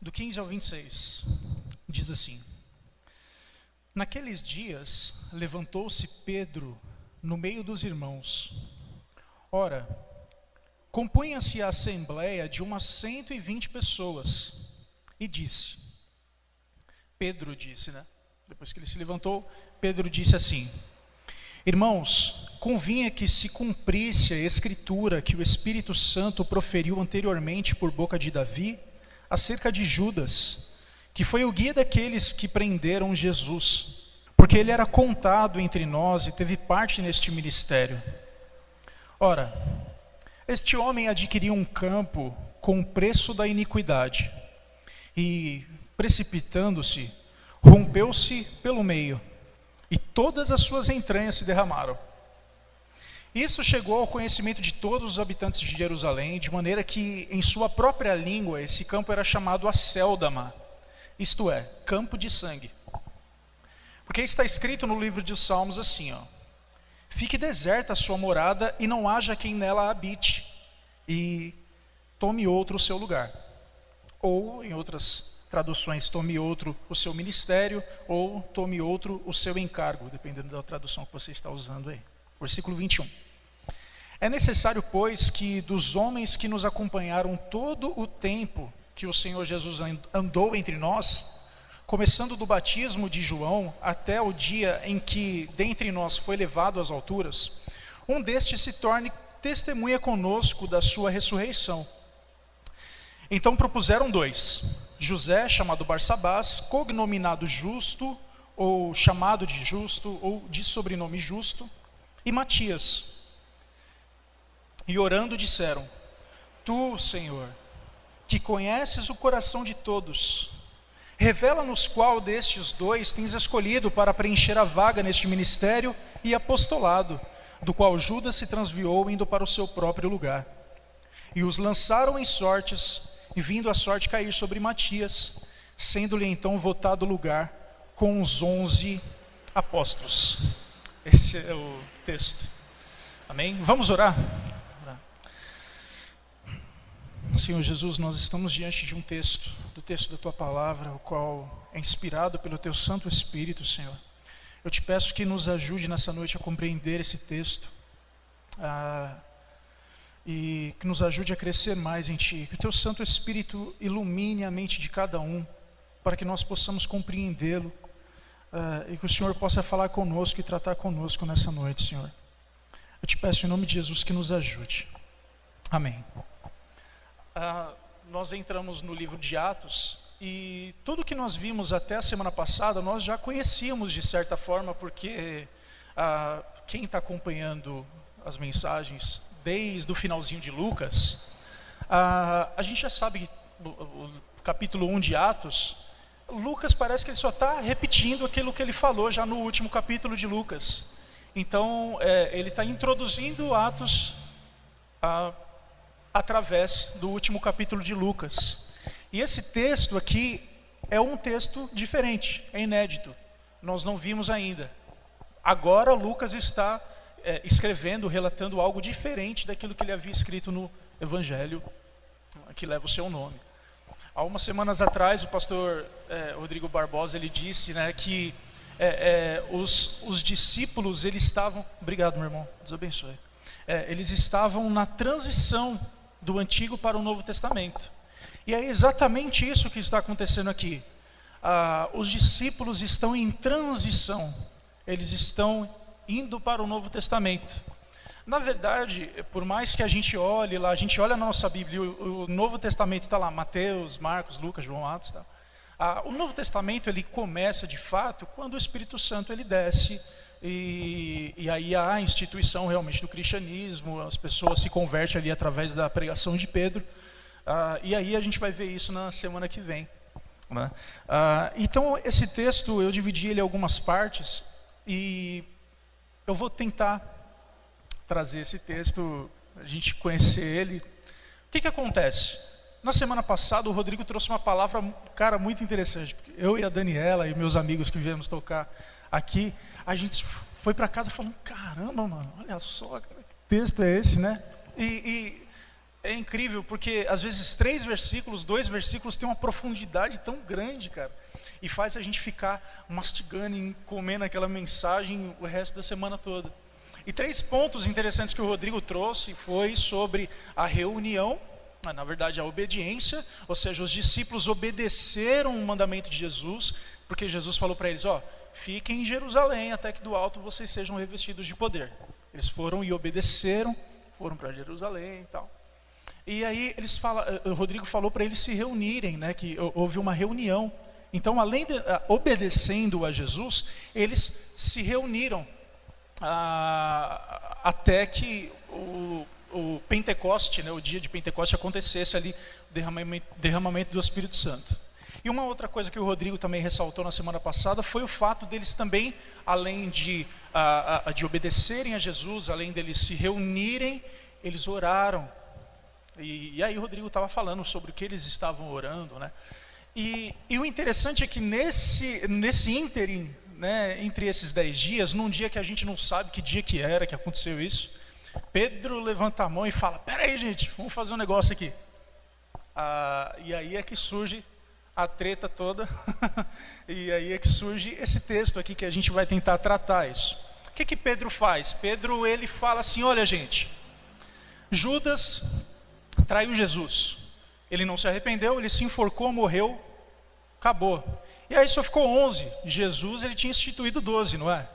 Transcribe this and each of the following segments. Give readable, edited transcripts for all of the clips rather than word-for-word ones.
do 15 ao 26, diz assim: Naqueles dias, levantou-se Pedro no meio dos irmãos. Ora, compunha-se a assembleia de umas 120 pessoas, e disse, Pedro disse, depois que ele se levantou, Pedro disse assim: Irmãos, convinha que se cumprisse a escritura que o Espírito Santo proferiu anteriormente por boca de Davi, acerca de Judas, que foi o guia daqueles que prenderam Jesus, porque ele era contado entre nós e teve parte neste ministério. Ora, este homem adquiriu um campo com o preço da iniquidade, e, precipitando-se, rompeu-se pelo meio, e todas as suas entranhas se derramaram. Isso chegou ao conhecimento de todos os habitantes de Jerusalém, de maneira que, em sua própria língua, esse campo era chamado Acéldama, isto é, campo de sangue. Porque está escrito no livro de Salmos assim, Fique deserta a sua morada e não haja quem nela habite, e tome outro o seu lugar. Ou, em outras traduções, tome outro o seu ministério, ou tome outro o seu encargo, dependendo da tradução que você está usando aí. Versículo 21. É necessário, pois, que dos homens que nos acompanharam todo o tempo que o Senhor Jesus andou entre nós, começando do batismo de João até o dia em que dentre nós foi levado às alturas, um destes se torne testemunha conosco da sua ressurreição. Então propuseram 2, José, chamado Barsabás, cognominado Justo, ou chamado de Justo, ou de sobrenome Justo, e Matias. E orando disseram: Tu, Senhor, que conheces o coração de todos, revela-nos qual destes 2 tens escolhido para preencher a vaga neste ministério e apostolado, do qual Judas se transviou indo para o seu próprio lugar. E os lançaram em sortes, e vindo a sorte cair sobre Matias, sendo-lhe então votado lugar com os 11 apóstolos. Esse é o texto. Amém? Vamos orar? Senhor Jesus, nós estamos diante de um texto, do texto da Tua Palavra, o qual é inspirado pelo Teu Santo Espírito, Senhor. Eu te peço que nos ajude nessa noite a compreender esse texto, e que nos ajude a crescer mais em Ti, que o Teu Santo Espírito ilumine a mente de cada um, para que nós possamos compreendê-lo, e que o Senhor possa falar conosco e tratar conosco nessa noite, Senhor. Eu te peço em nome de Jesus que nos ajude. Amém. Nós entramos no livro de Atos, e tudo que nós vimos até a semana passada, nós já conhecíamos de certa forma, porque quem está acompanhando as mensagens desde o finalzinho de Lucas, a gente já sabe que o capítulo 1 de Atos, Lucas parece que ele só está repetindo aquilo que ele falou já no último capítulo de Lucas. Então, ele está introduzindo Atos através do último capítulo de Lucas. E esse texto aqui é um texto diferente, é inédito. Nós não vimos ainda. Agora Lucas está escrevendo, relatando algo diferente daquilo que ele havia escrito no Evangelho que leva o seu nome. Há umas semanas atrás, o pastor Rodrigo Barbosa, ele disse, que os discípulos, eles estavam... Obrigado, meu irmão, Deus abençoe. Eles estavam na transição do Antigo para o Novo Testamento. E é exatamente isso que está acontecendo aqui. Os discípulos estão em transição. Eles estão indo para o Novo Testamento. Na verdade, por mais que a gente olhe lá, a gente olha na nossa Bíblia, o Novo Testamento está lá, Mateus, Marcos, Lucas, João, Atos, tá? O Novo Testamento, ele começa de fato quando o Espírito Santo ele desce, e aí há a instituição realmente do cristianismo, as pessoas se convertem ali através da pregação de Pedro, e aí a gente vai ver isso na semana que vem, né? Então esse texto eu dividi ele em algumas partes, e eu vou tentar trazer esse texto, a gente conhecer ele. O que acontece? Na semana passada o Rodrigo trouxe uma palavra, cara, muito interessante, porque eu e a Daniela e meus amigos que viemos tocar aqui, a gente foi para casa falando, caramba, mano, olha só, que texto é esse, né? E é incrível, porque às vezes 3 versículos, 2 versículos tem uma profundidade tão grande, cara, e faz a gente ficar mastigando e comendo aquela mensagem o resto da semana toda. E 3 pontos interessantes que o Rodrigo trouxe foi sobre a reunião, na verdade a obediência, ou seja, os discípulos obedeceram o mandamento de Jesus, porque Jesus falou para eles, fiquem em Jerusalém até que do alto vocês sejam revestidos de poder. Eles foram e obedeceram, foram para Jerusalém e tal. E aí o Rodrigo falou para eles se reunirem, né, que houve uma reunião. Então, além de obedecendo a Jesus, eles se reuniram até que o Pentecoste, né, o dia de Pentecoste acontecesse ali, o derramamento do Espírito Santo. E uma outra coisa que o Rodrigo também ressaltou na semana passada foi o fato deles também, além de obedecerem a Jesus, além deles se reunirem, eles oraram. E aí o Rodrigo estava falando sobre o que eles estavam orando, né? E o interessante é que nesse ínterim, né, entre esses 10 dias, num dia que a gente não sabe que dia que era, que aconteceu isso, Pedro levanta a mão e fala, peraí gente, vamos fazer um negócio aqui. E aí é que surge a treta toda, e aí é que surge esse texto aqui que a gente vai tentar tratar isso. O que Pedro faz? Pedro, ele fala assim, olha gente, Judas traiu Jesus, ele não se arrependeu, ele se enforcou, morreu, acabou. E aí só ficou 11, Jesus ele tinha instituído 12, não é?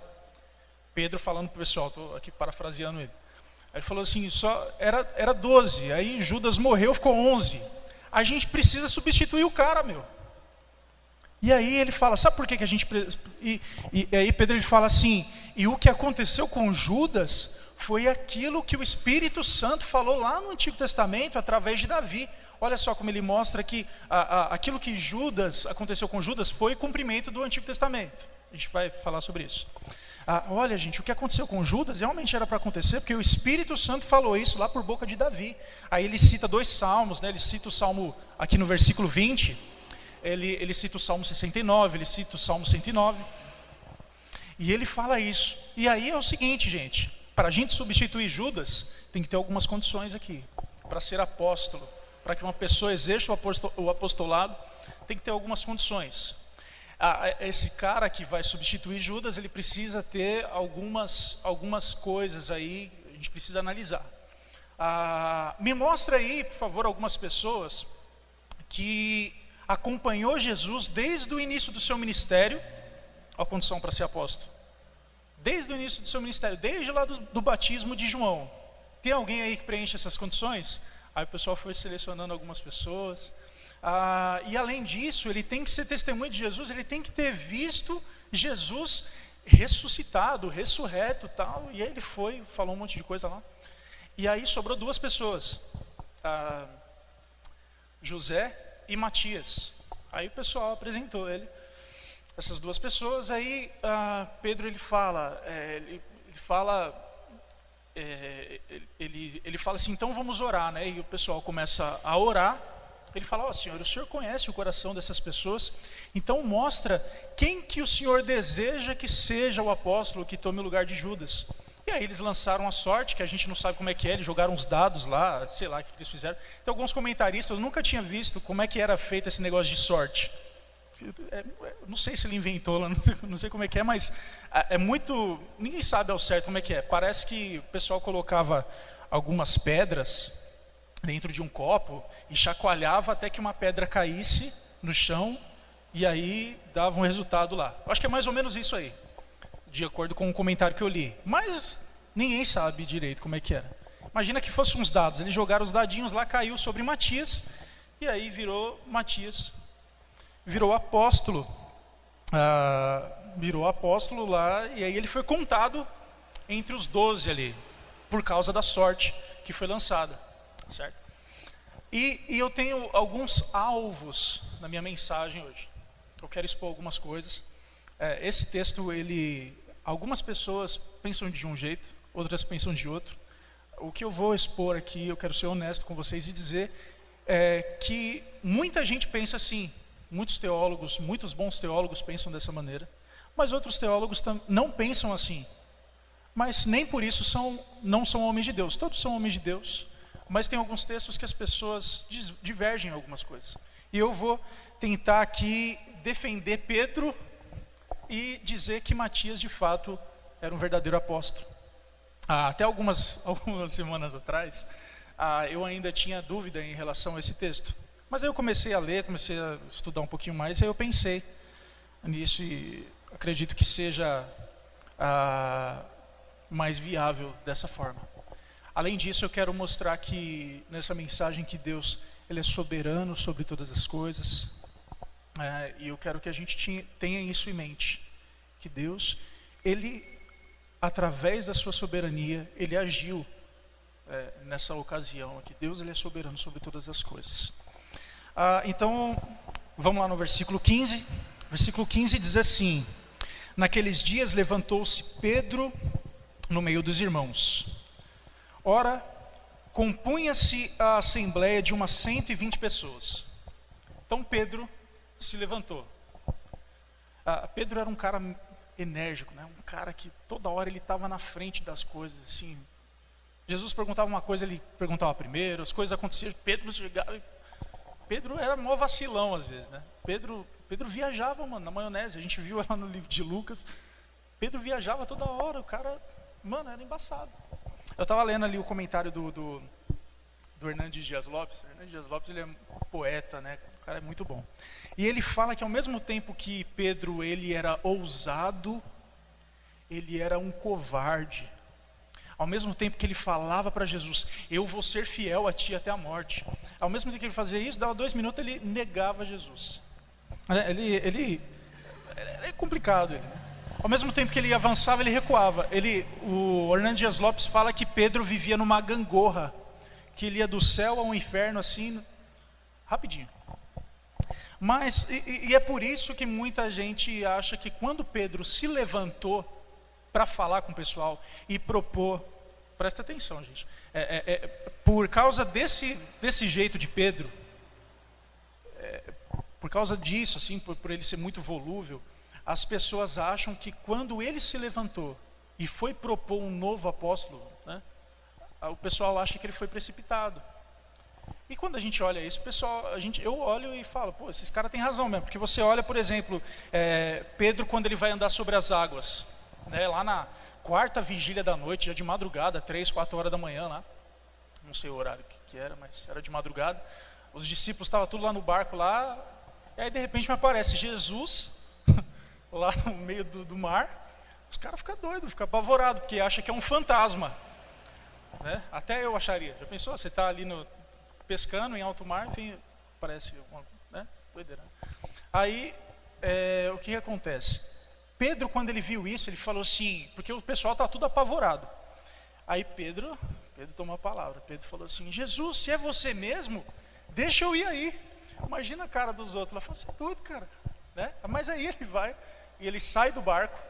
Pedro falando para o pessoal, estou aqui parafraseando ele. Aí ele falou assim, só era 12, aí Judas morreu, ficou 11. A gente precisa substituir o cara, meu. E aí ele fala, sabe por que a gente... E aí Pedro ele fala assim, e o que aconteceu com Judas foi aquilo que o Espírito Santo falou lá no Antigo Testamento, através de Davi. Olha só como ele mostra que aquilo que aconteceu com Judas foi cumprimento do Antigo Testamento. A gente vai falar sobre isso. Olha gente, o que aconteceu com Judas realmente era para acontecer, porque o Espírito Santo falou isso lá por boca de Davi. Aí ele cita 2 salmos, né? Ele cita o salmo, aqui no versículo 20, ele cita o salmo 69, ele cita o salmo 109, e ele fala isso. E aí é o seguinte gente, para a gente substituir Judas, tem que ter algumas condições aqui. Para ser apóstolo, para que uma pessoa exerça o apostolado, tem que ter algumas condições. Esse cara que vai substituir Judas, ele precisa ter algumas coisas aí, a gente precisa analisar. Me mostra aí, por favor, algumas pessoas que acompanhou Jesus desde o início do seu ministério, a condição para ser apóstolo. Desde o início do seu ministério, desde lá do batismo de João. Tem alguém aí que preenche essas condições? Aí o pessoal foi selecionando algumas pessoas. E além disso, ele tem que ser testemunha de Jesus, ele tem que ter visto Jesus ressuscitado, ressurreto e tal. E aí ele falou um monte de coisa lá. E aí sobrou 2 pessoas, José e Matias. Aí o pessoal apresentou essas 2 pessoas. Aí Pedro ele fala assim, então vamos orar, né? E o pessoal começa a orar. Ele fala, Senhor, o Senhor conhece o coração dessas pessoas, então mostra quem que o Senhor deseja que seja o apóstolo que tome o lugar de Judas. E aí eles lançaram a sorte, que a gente não sabe como é que é, eles jogaram uns dados lá, sei lá o que eles fizeram. Tem alguns comentaristas, eu nunca tinha visto como é que era feito esse negócio de sorte. Não sei se ele inventou lá, não sei como é que é, mas é muito... Ninguém sabe ao certo como é que é. Parece que o pessoal colocava algumas pedras dentro de um copo e chacoalhava até que uma pedra caísse no chão e aí dava um resultado lá. Acho que é mais ou menos isso aí, de acordo com o comentário que eu li. Mas ninguém sabe direito como é que era. Imagina que fossem uns dados, eles jogaram os dadinhos lá, caiu sobre Matias e aí Matias virou apóstolo. Virou apóstolo lá, e aí ele foi contado entre os 12 ali, por causa da sorte que foi lançada, certo? E eu tenho alguns alvos na minha mensagem hoje. Eu quero expor algumas coisas. Esse texto, algumas pessoas pensam de um jeito, outras pensam de outro. O que eu vou expor aqui, eu quero ser honesto com vocês e dizer que muita gente pensa assim. Muitos teólogos, muitos bons teólogos pensam dessa maneira, mas outros teólogos não pensam assim. Mas nem por isso não são homens de Deus. Todos são homens de Deus, mas tem alguns textos que as pessoas divergem em algumas coisas. E eu vou tentar aqui defender Pedro e dizer que Matias de fato era um verdadeiro apóstolo. Até algumas semanas atrás, eu ainda tinha dúvida em relação a esse texto. Mas aí eu comecei a ler, comecei a estudar um pouquinho mais, e aí eu pensei nisso e acredito que seja mais viável dessa forma. Além disso, eu quero mostrar que nessa mensagem que Deus ele é soberano sobre todas as coisas, e eu quero que a gente tenha isso em mente, que Deus, ele, através da sua soberania, ele agiu nessa ocasião aqui. Deus ele é soberano sobre todas as coisas. Então, vamos lá no versículo 15. Versículo 15 diz assim: naqueles dias levantou-se Pedro no meio dos irmãos. Ora, compunha-se a assembleia de umas 120 pessoas. Então Pedro se levantou. Pedro era um cara enérgico, né? Um cara que toda hora ele estava na frente das coisas, assim. Jesus perguntava uma coisa, ele perguntava primeiro, as coisas aconteciam, Pedro chegava. Pedro era mó vacilão às vezes, né? Pedro viajava, mano, na maionese. A gente viu lá no livro de Lucas. Pedro viajava toda hora, o cara, mano, era embaçado. Eu estava lendo ali o comentário do Hernandes Dias Lopes. O Hernandes Dias Lopes, ele é poeta, né? O cara é muito bom. E ele fala que ao mesmo tempo que Pedro, ele era ousado, ele era um covarde. Ao mesmo tempo que ele falava para Jesus, eu vou ser fiel a ti até a morte. Ao mesmo tempo que ele fazia isso, dava 2 minutos, ele negava Jesus. Ele é complicado, ele, né? Ao mesmo tempo que ele avançava, ele recuava. O Hernandes Dias Lopes fala que Pedro vivia numa gangorra, que ele ia do céu ao inferno assim, rapidinho. Mas, e é por isso que muita gente acha que quando Pedro se levantou para falar com o pessoal e propor, presta atenção, gente, por causa desse jeito de Pedro, por causa disso, assim, por ele ser muito volúvel, as pessoas acham que quando ele se levantou e foi propor um novo apóstolo, né, o pessoal acha que ele foi precipitado. E quando a gente olha isso, eu olho e falo, pô, esses caras têm razão mesmo, porque você olha, por exemplo, Pedro quando ele vai andar sobre as águas, né, lá na 4ª vigília da noite, já de madrugada, 3, 4 horas da manhã lá, não sei o horário que era, mas era de madrugada, os discípulos estavam tudo lá no barco lá, e aí de repente me aparece Jesus, lá no meio do mar, os caras ficam doidos, ficam apavorados, porque acham que é um fantasma, né? Até eu acharia, já pensou, você está ali pescando em alto mar, enfim, parece uma, né? Doideira. Aí, o que acontece? Pedro, quando ele viu isso, ele falou assim, porque o pessoal está tudo apavorado. Aí Pedro tomou a palavra, Pedro falou assim, Jesus, se é você mesmo, deixa eu ir aí. Imagina a cara dos outros, ela falou, você é doido, cara, né? Mas aí ele vai, e ele sai do barco,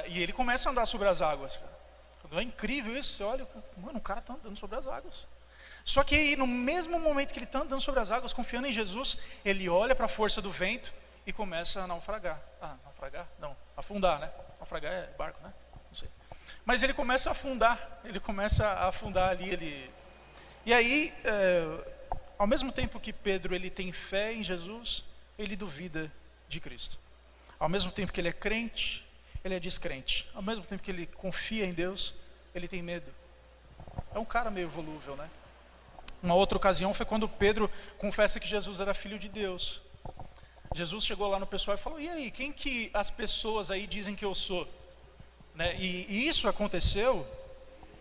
e ele começa a andar sobre as águas, cara. É incrível isso, você olha, mano, o cara está andando sobre as águas. Só que aí, no mesmo momento que ele está andando sobre as águas, confiando em Jesus, ele olha para a força do vento e começa a naufragar. Naufragar? Não, afundar, né? Naufragar é barco, né? Não sei. Mas ele começa a afundar ali. E aí, ao mesmo tempo que Pedro ele tem fé em Jesus, ele duvida de Cristo. Ao mesmo tempo que ele é crente, ele é descrente. Ao mesmo tempo que ele confia em Deus, ele tem medo. É um cara meio volúvel, né? Uma outra ocasião foi quando Pedro confessa que Jesus era filho de Deus. Jesus chegou lá no pessoal e falou, e aí, quem que as pessoas aí dizem que eu sou? Né? E isso aconteceu,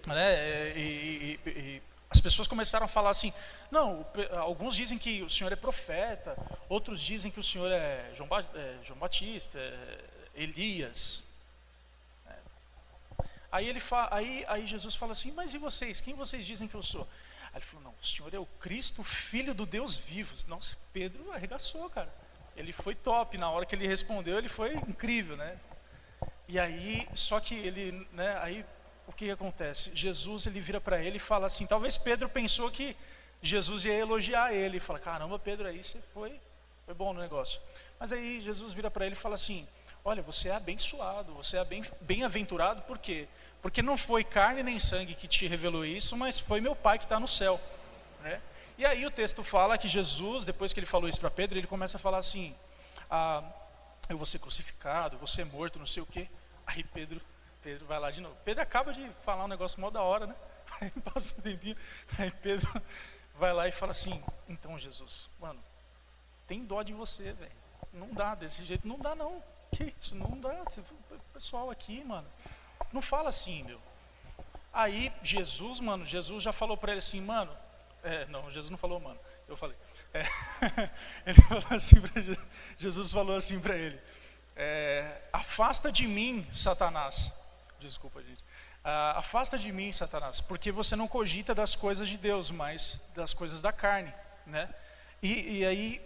né? E as pessoas começaram a falar assim, não, alguns dizem que o senhor é profeta, outros dizem que o senhor é João Batista, Elias. Aí Jesus fala assim, mas e vocês? Quem vocês dizem que eu sou? Aí ele falou, não, o senhor é o Cristo, filho do Deus vivo. Nossa, Pedro arregaçou, cara. Ele foi top, na hora que ele respondeu, ele foi incrível, né? E aí, só que ele, né, aí o que acontece? Jesus, ele vira para ele e fala assim, talvez Pedro pensou que Jesus ia elogiar ele, e fala, caramba, Pedro, aí você foi bom no negócio. Mas aí Jesus vira para ele e fala assim, olha, você é abençoado, você é bem-aventurado, por quê? Porque não foi carne nem sangue que te revelou isso, mas foi meu Pai que está no céu, né? E aí o texto fala que Jesus, depois que ele falou isso para Pedro, ele começa a falar assim, eu vou ser crucificado, eu vou ser morto, não sei o quê. Aí Pedro vai lá de novo. Pedro acaba de falar um negócio mó da hora, né? Aí passa um tempinho, aí Pedro vai lá e fala assim, então Jesus, mano, tem dó de você, velho. Não dá, desse jeito não dá não. Que isso, não dá. O pessoal aqui, mano, não fala assim, meu. Aí Jesus já falou para ele assim, mano. Não, Jesus não falou, mano. Eu falei. Ele falou assim pra Jesus falou assim para ele: afasta de mim, Satanás. Desculpa, gente. Afasta de mim, Satanás, porque você não cogita das coisas de Deus, mas das coisas da carne, né? E aí,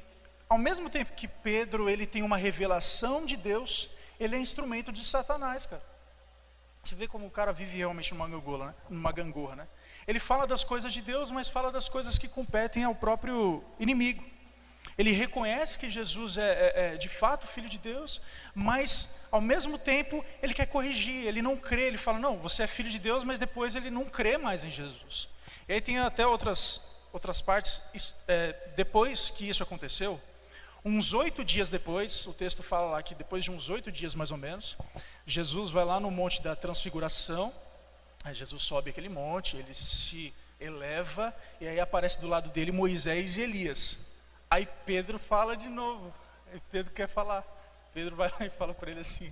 ao mesmo tempo que Pedro ele tem uma revelação de Deus, ele é instrumento de Satanás, cara. Você vê como o cara vive realmente numa gangorra, né? Ele fala das coisas de Deus, mas fala das coisas que competem ao próprio inimigo. Ele reconhece que Jesus é de fato Filho de Deus, mas ao mesmo tempo ele quer corrigir, ele não crê, ele fala, não, você é Filho de Deus, mas depois ele não crê mais em Jesus. E aí tem até outras partes, depois que isso aconteceu, uns 8 dias depois, o texto fala lá que depois de uns 8 dias mais ou menos, Jesus vai lá no Monte da Transfiguração. Aí Jesus sobe aquele monte, ele se eleva, e aí aparece do lado dele Moisés e Elias. Aí Pedro fala de novo, aí Pedro quer falar. Pedro vai lá e fala para ele assim,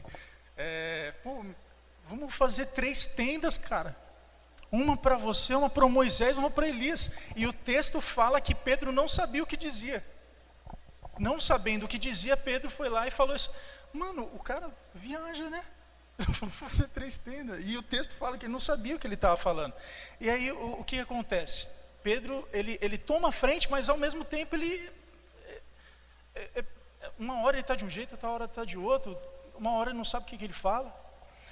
vamos fazer 3 tendas, cara. Uma para você, uma para Moisés, uma para Elias. E o texto fala que Pedro não sabia o que dizia. Não sabendo o que dizia, Pedro foi lá e falou isso. Mano, o cara viaja, né? Vamos fazer 3 tendas. E o texto fala que ele não sabia o que ele estava falando. E aí o que acontece? Pedro, ele toma a frente, mas ao mesmo tempo uma hora ele está de um jeito, outra hora está de outro. Uma hora ele não sabe o que ele fala.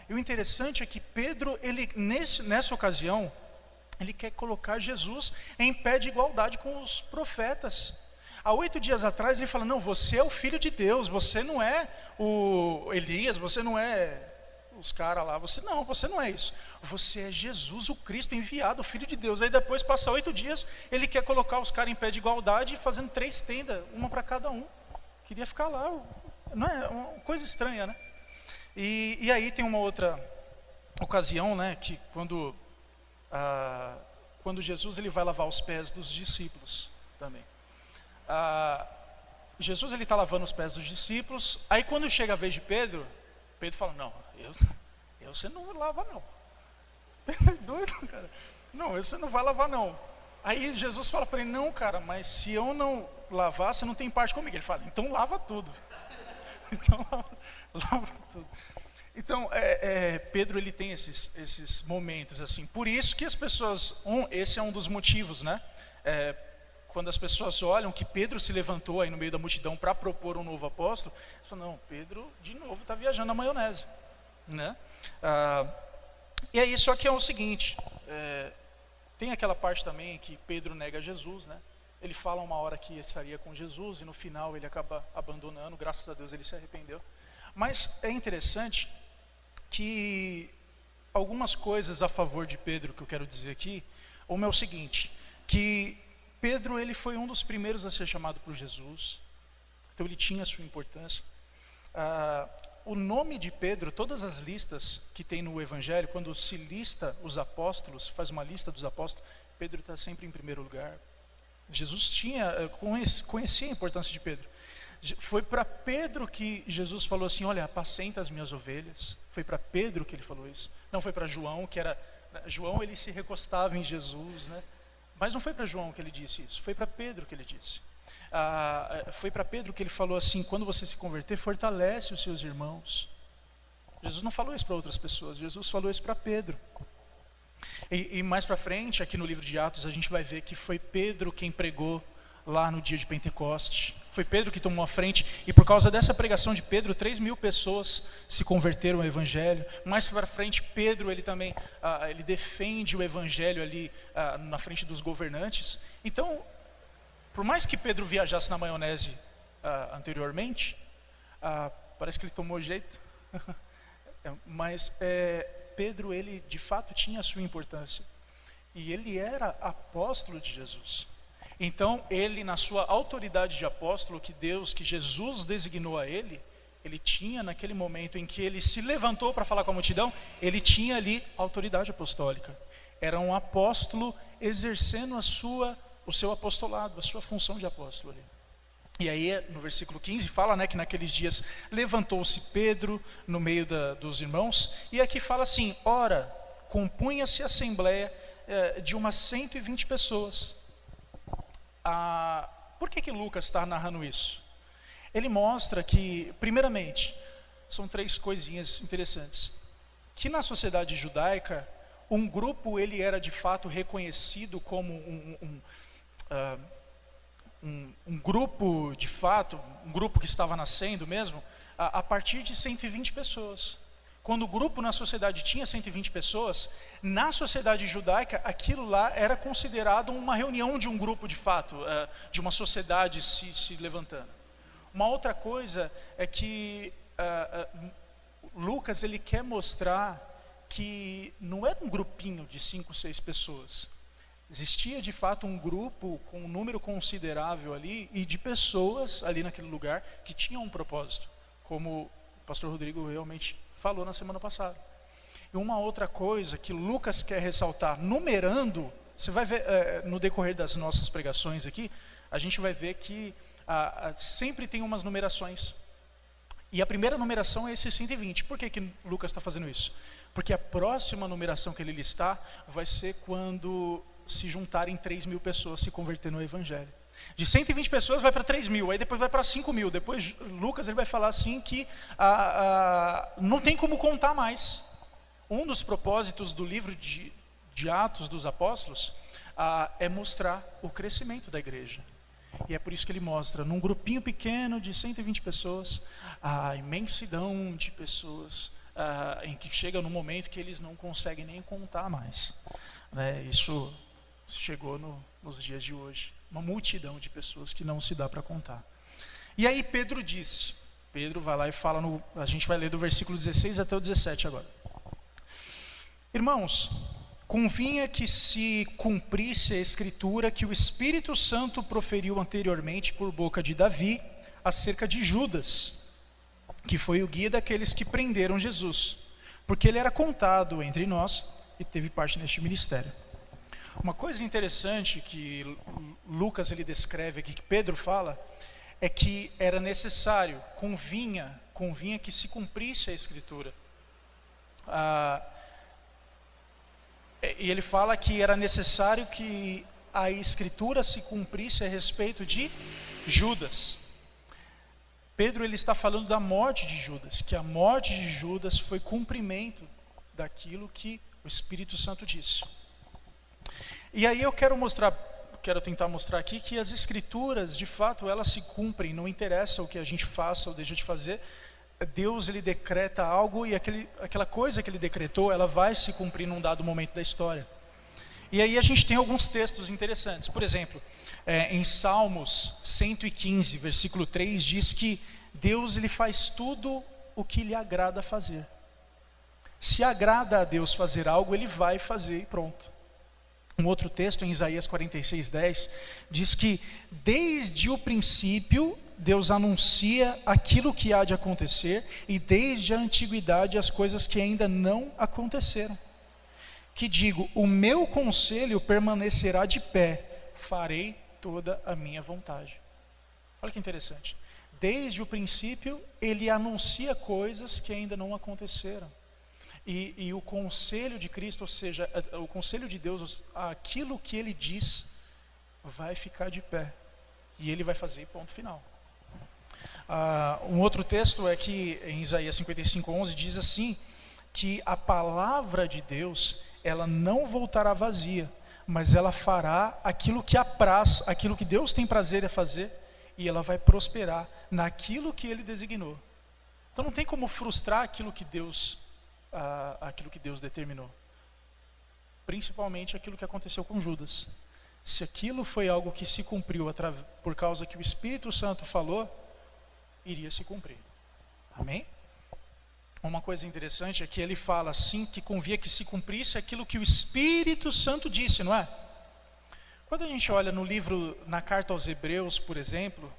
E o interessante é que Pedro, nessa ocasião, ele quer colocar Jesus em pé de igualdade com os profetas. Há 8 dias atrás ele fala, não, você é o Filho de Deus, você não é o Elias, você não é os caras lá, você não é isso. Você é Jesus, o Cristo enviado, o Filho de Deus. Aí depois, passa 8 dias, ele quer colocar os caras em pé de igualdade, fazendo 3 tendas, uma para cada um. Queria ficar lá, não é uma coisa estranha, né? E aí tem uma outra ocasião, né, que quando Jesus ele vai lavar os pés dos discípulos também. Jesus ele está lavando os pés dos discípulos. Aí quando chega a vez de Pedro fala, não, você não lava não. Pedro é doido, cara. Não, você não vai lavar não. Aí Jesus fala para ele, não, cara, mas se eu não lavar, você não tem parte comigo. Ele fala, então lava tudo. Então lava tudo. Então Pedro ele tem esses momentos assim. Por isso que as pessoas, esse é um dos motivos, né? Quando as pessoas olham que Pedro se levantou aí no meio da multidão para propor um novo apóstolo, eles falam, não, Pedro de novo está viajando na maionese, né? E aí só que é o seguinte, tem aquela parte também que Pedro nega Jesus, né? Ele fala uma hora que estaria com Jesus e no final ele acaba abandonando, graças a Deus ele se arrependeu. Mas é interessante que algumas coisas a favor de Pedro que eu quero dizer aqui, uma é o seguinte, que Pedro ele foi um dos primeiros a ser chamado por Jesus, então ele tinha a sua importância. O nome de Pedro, todas as listas que tem no Evangelho, quando se lista os apóstolos, faz uma lista dos apóstolos, Pedro está sempre em primeiro lugar. Jesus conhecia a importância de Pedro. Foi para Pedro que Jesus falou assim, olha, apacenta as minhas ovelhas. Foi para Pedro que ele falou isso. Não foi para João, João ele se recostava em Jesus, né? Mas não foi para João que ele disse isso, foi para Pedro que ele disse. Foi para Pedro que ele falou assim, quando você se converter, fortalece os seus irmãos. Jesus não falou isso para outras pessoas, Jesus falou isso para Pedro. E mais para frente, aqui no livro de Atos, a gente vai ver que foi Pedro quem pregou lá no dia de Pentecoste. Foi Pedro que tomou a frente, e por causa dessa pregação de Pedro, 3.000 pessoas se converteram ao Evangelho. Mais para frente, Pedro, ele também, ele defende o Evangelho ali na frente dos governantes. Então, por mais que Pedro viajasse na maionese anteriormente, parece que ele tomou jeito, Mas Pedro, ele de fato tinha a sua importância. E ele era apóstolo de Jesus. Então, ele, na sua autoridade de apóstolo, que Jesus designou a ele tinha, naquele momento em que ele se levantou para falar com a multidão, ele tinha ali autoridade apostólica. Era um apóstolo exercendo o seu apostolado, a sua função de apóstolo ali. E aí, no versículo 15, fala, né, que naqueles dias levantou-se Pedro no meio dos irmãos, e aqui fala assim: ora, compunha-se a assembleia de umas 120 pessoas. Por que Lucas está narrando isso? Ele mostra que, primeiramente, são 3 coisinhas interessantes. Que na sociedade judaica, um grupo ele era de fato reconhecido como um grupo de fato, um grupo que estava nascendo mesmo, a partir de 120 pessoas. Quando o grupo na sociedade tinha 120 pessoas, na sociedade judaica, aquilo lá era considerado uma reunião de um grupo de fato, de uma sociedade se levantando. Uma outra coisa é que Lucas ele quer mostrar que não era um grupinho de 5, 6 pessoas. Existia de fato um grupo com um número considerável ali e de pessoas ali naquele lugar que tinham um propósito, como o pastor Rodrigo realmente falou na semana passada. E uma outra coisa que Lucas quer ressaltar, numerando, você vai ver no decorrer das nossas pregações aqui, a gente vai ver que sempre tem umas numerações. E a primeira numeração é esse 120. Por que Lucas está fazendo isso? Porque a próxima numeração que ele listar vai ser quando se juntarem 3.000 pessoas se convertendo ao Evangelho. De 120 pessoas vai para 3.000, aí depois vai para 5.000. Depois Lucas ele vai falar assim que não tem como contar mais. Um dos propósitos do livro de Atos dos Apóstolos é mostrar o crescimento da igreja. E é por isso que ele mostra, num grupinho pequeno de 120 pessoas, a imensidão de pessoas em que chega num momento que eles não conseguem nem contar mais. Isso chegou nos dias de hoje. Uma multidão de pessoas que não se dá para contar. E aí Pedro vai lá e fala, a gente vai ler do versículo 16 até o 17 agora. Irmãos, convinha que se cumprisse a escritura que o Espírito Santo proferiu anteriormente por boca de Davi acerca de Judas, que foi o guia daqueles que prenderam Jesus, porque ele era contado entre nós e teve parte neste ministério. Uma coisa interessante que Lucas ele descreve aqui, que Pedro fala, é que era necessário, convinha que se cumprisse a escritura. E ele fala que era necessário que a escritura se cumprisse a respeito de Judas. Pedro ele está falando da morte de Judas, que a morte de Judas foi cumprimento daquilo que o Espírito Santo disse. E aí eu quero tentar mostrar aqui que as escrituras, de fato, elas se cumprem, não interessa o que a gente faça ou deixa de fazer. Deus ele decreta algo e aquela coisa que ele decretou, ela vai se cumprir num dado momento da história. E aí a gente tem alguns textos interessantes. Por exemplo, em Salmos 115, versículo 3, diz que Deus ele faz tudo o que lhe agrada fazer. Se agrada a Deus fazer algo, ele vai fazer e pronto. Um outro texto em Isaías 46:10 diz que desde o princípio Deus anuncia aquilo que há de acontecer e desde a antiguidade as coisas que ainda não aconteceram. Que digo, o meu conselho permanecerá de pé, farei toda a minha vontade. Olha que interessante. Desde o princípio ele anuncia coisas que ainda não aconteceram. E o conselho de Cristo, ou seja, o conselho de Deus, aquilo que ele diz, vai ficar de pé. E ele vai fazer ponto final. Um outro texto é que em Isaías 55:11 diz assim, que a palavra de Deus, ela não voltará vazia, mas ela fará aquilo que apraz, aquilo que Deus tem prazer em fazer, e ela vai prosperar naquilo que ele designou. Então não tem como frustrar aquilo que Deus determinou. Principalmente aquilo que aconteceu com Judas. Se aquilo foi algo que se cumpriu por causa que o Espírito Santo falou, iria se cumprir. Amém? uma coisa interessante é que ele fala assim, que convia que se cumprisse aquilo que o Espírito Santo disse, não é? Quando a gente olha no livro, na carta aos Hebreus, por exemplo,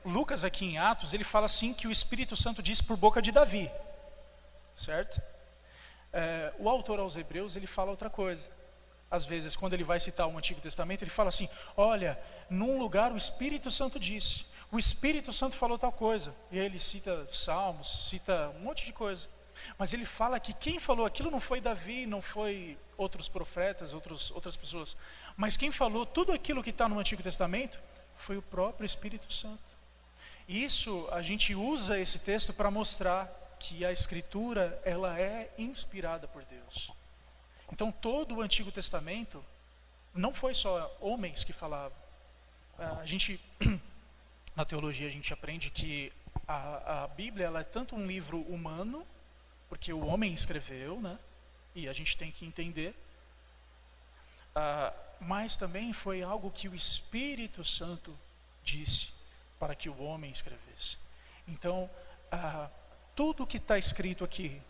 Lucas aqui em Atos, ele fala assim que o Espírito Santo disse por boca de Davi, certo? O autor aos Hebreus, ele fala outra coisa. Às vezes, quando ele vai citar o Antigo Testamento, ele fala assim, olha, num lugar o Espírito Santo disse, o Espírito Santo falou tal coisa. E aí ele cita Salmos, cita um monte de coisa. Mas ele fala que quem falou aquilo não foi Davi, não foi outros profetas, outras pessoas. Mas quem falou tudo aquilo que está no Antigo Testamento foi o próprio Espírito Santo. E isso, a gente usa esse texto para mostrar que a Escritura, ela é inspirada por Deus. Então todo o Antigo Testamento não foi só homens que falavam. Na teologia a gente aprende que a Bíblia, ela é tanto um livro humano, porque o homem escreveu, né? E a gente tem que entender, mas também foi algo que o Espírito Santo disse para que o homem escrevesse. Então, tudo que está escrito aqui,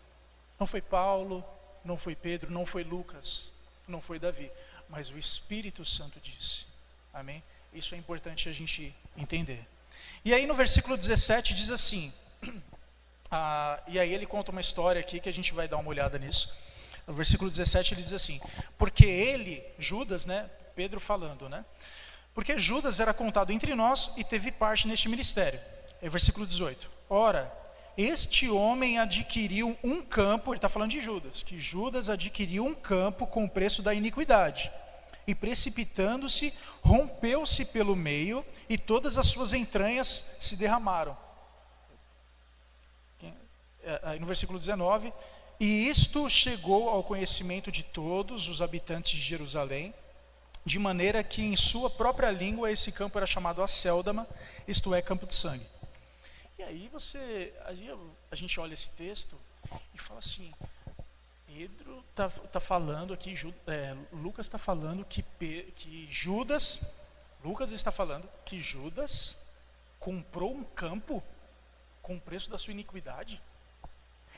não foi Paulo, não foi Pedro, não foi Lucas, não foi Davi, mas o Espírito Santo disse. Amém? Isso é importante a gente entender. E aí no versículo 17 diz assim, e aí ele conta uma história aqui que a gente vai dar uma olhada nisso. No versículo 17 ele diz assim, porque ele, Judas, né, Pedro falando, né, porque Judas era contado entre nós e teve parte neste ministério. É versículo 18, ora, este homem adquiriu um campo, ele está falando de Judas, que Judas adquiriu um campo com o preço da iniquidade, e precipitando-se, rompeu-se pelo meio, e todas as suas entranhas se derramaram. Aí no versículo 19, e isto chegou ao conhecimento de todos os habitantes de Jerusalém, de maneira que em sua própria língua esse campo era chamado Acéldama, isto é, campo de sangue. E aí a gente olha esse texto e fala assim, Pedro está falando aqui, Lucas está falando que Judas, Lucas está falando que Judas comprou um campo com o preço da sua iniquidade.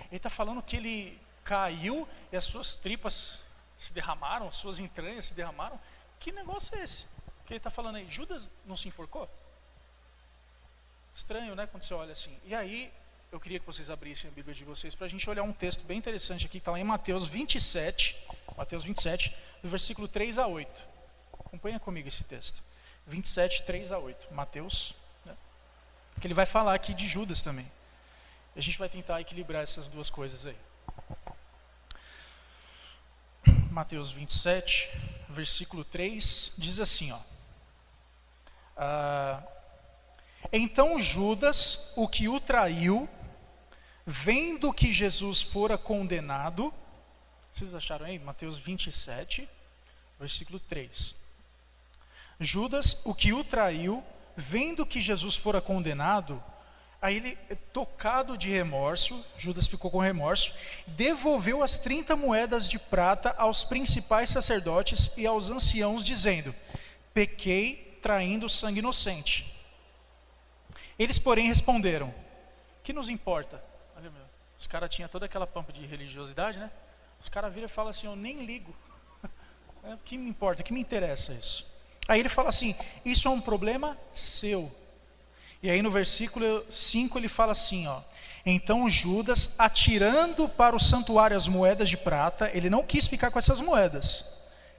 Ele está falando que ele caiu e as suas tripas se derramaram, as suas entranhas se derramaram. Que negócio é esse? Que ele está falando aí, Judas não se enforcou? Estranho, né, quando você olha assim. E aí, eu queria que vocês abrissem a Bíblia de vocês para a gente olhar um texto bem interessante aqui, que está lá em Mateus 27, do versículo 3 a 8. Acompanha comigo esse texto. 27, 3 a 8. Mateus, né? Que ele vai falar aqui de Judas também. A gente vai tentar equilibrar essas duas coisas aí. Mateus 27, versículo 3, diz assim, ó. Então Judas, o que o traiu, vendo que Jesus fora condenado, vocês acharam aí? Mateus 27, versículo 3. Judas, o que o traiu, vendo que Jesus fora condenado, aí ele, tocado de remorso, Judas ficou com remorso, devolveu as 30 moedas de prata aos principais sacerdotes e aos anciãos, dizendo, pequei traindo sangue inocente. Eles, porém, responderam, que nos importa? Olha, os caras tinham toda aquela pampa de religiosidade, né? Os caras viram e falam assim, eu nem ligo. O que me importa, o que me interessa isso? Aí ele fala assim, isso é um problema seu. E aí no versículo 5 ele fala assim, ó, então Judas, atirando para o santuário as moedas de prata, ele não quis ficar com essas moedas.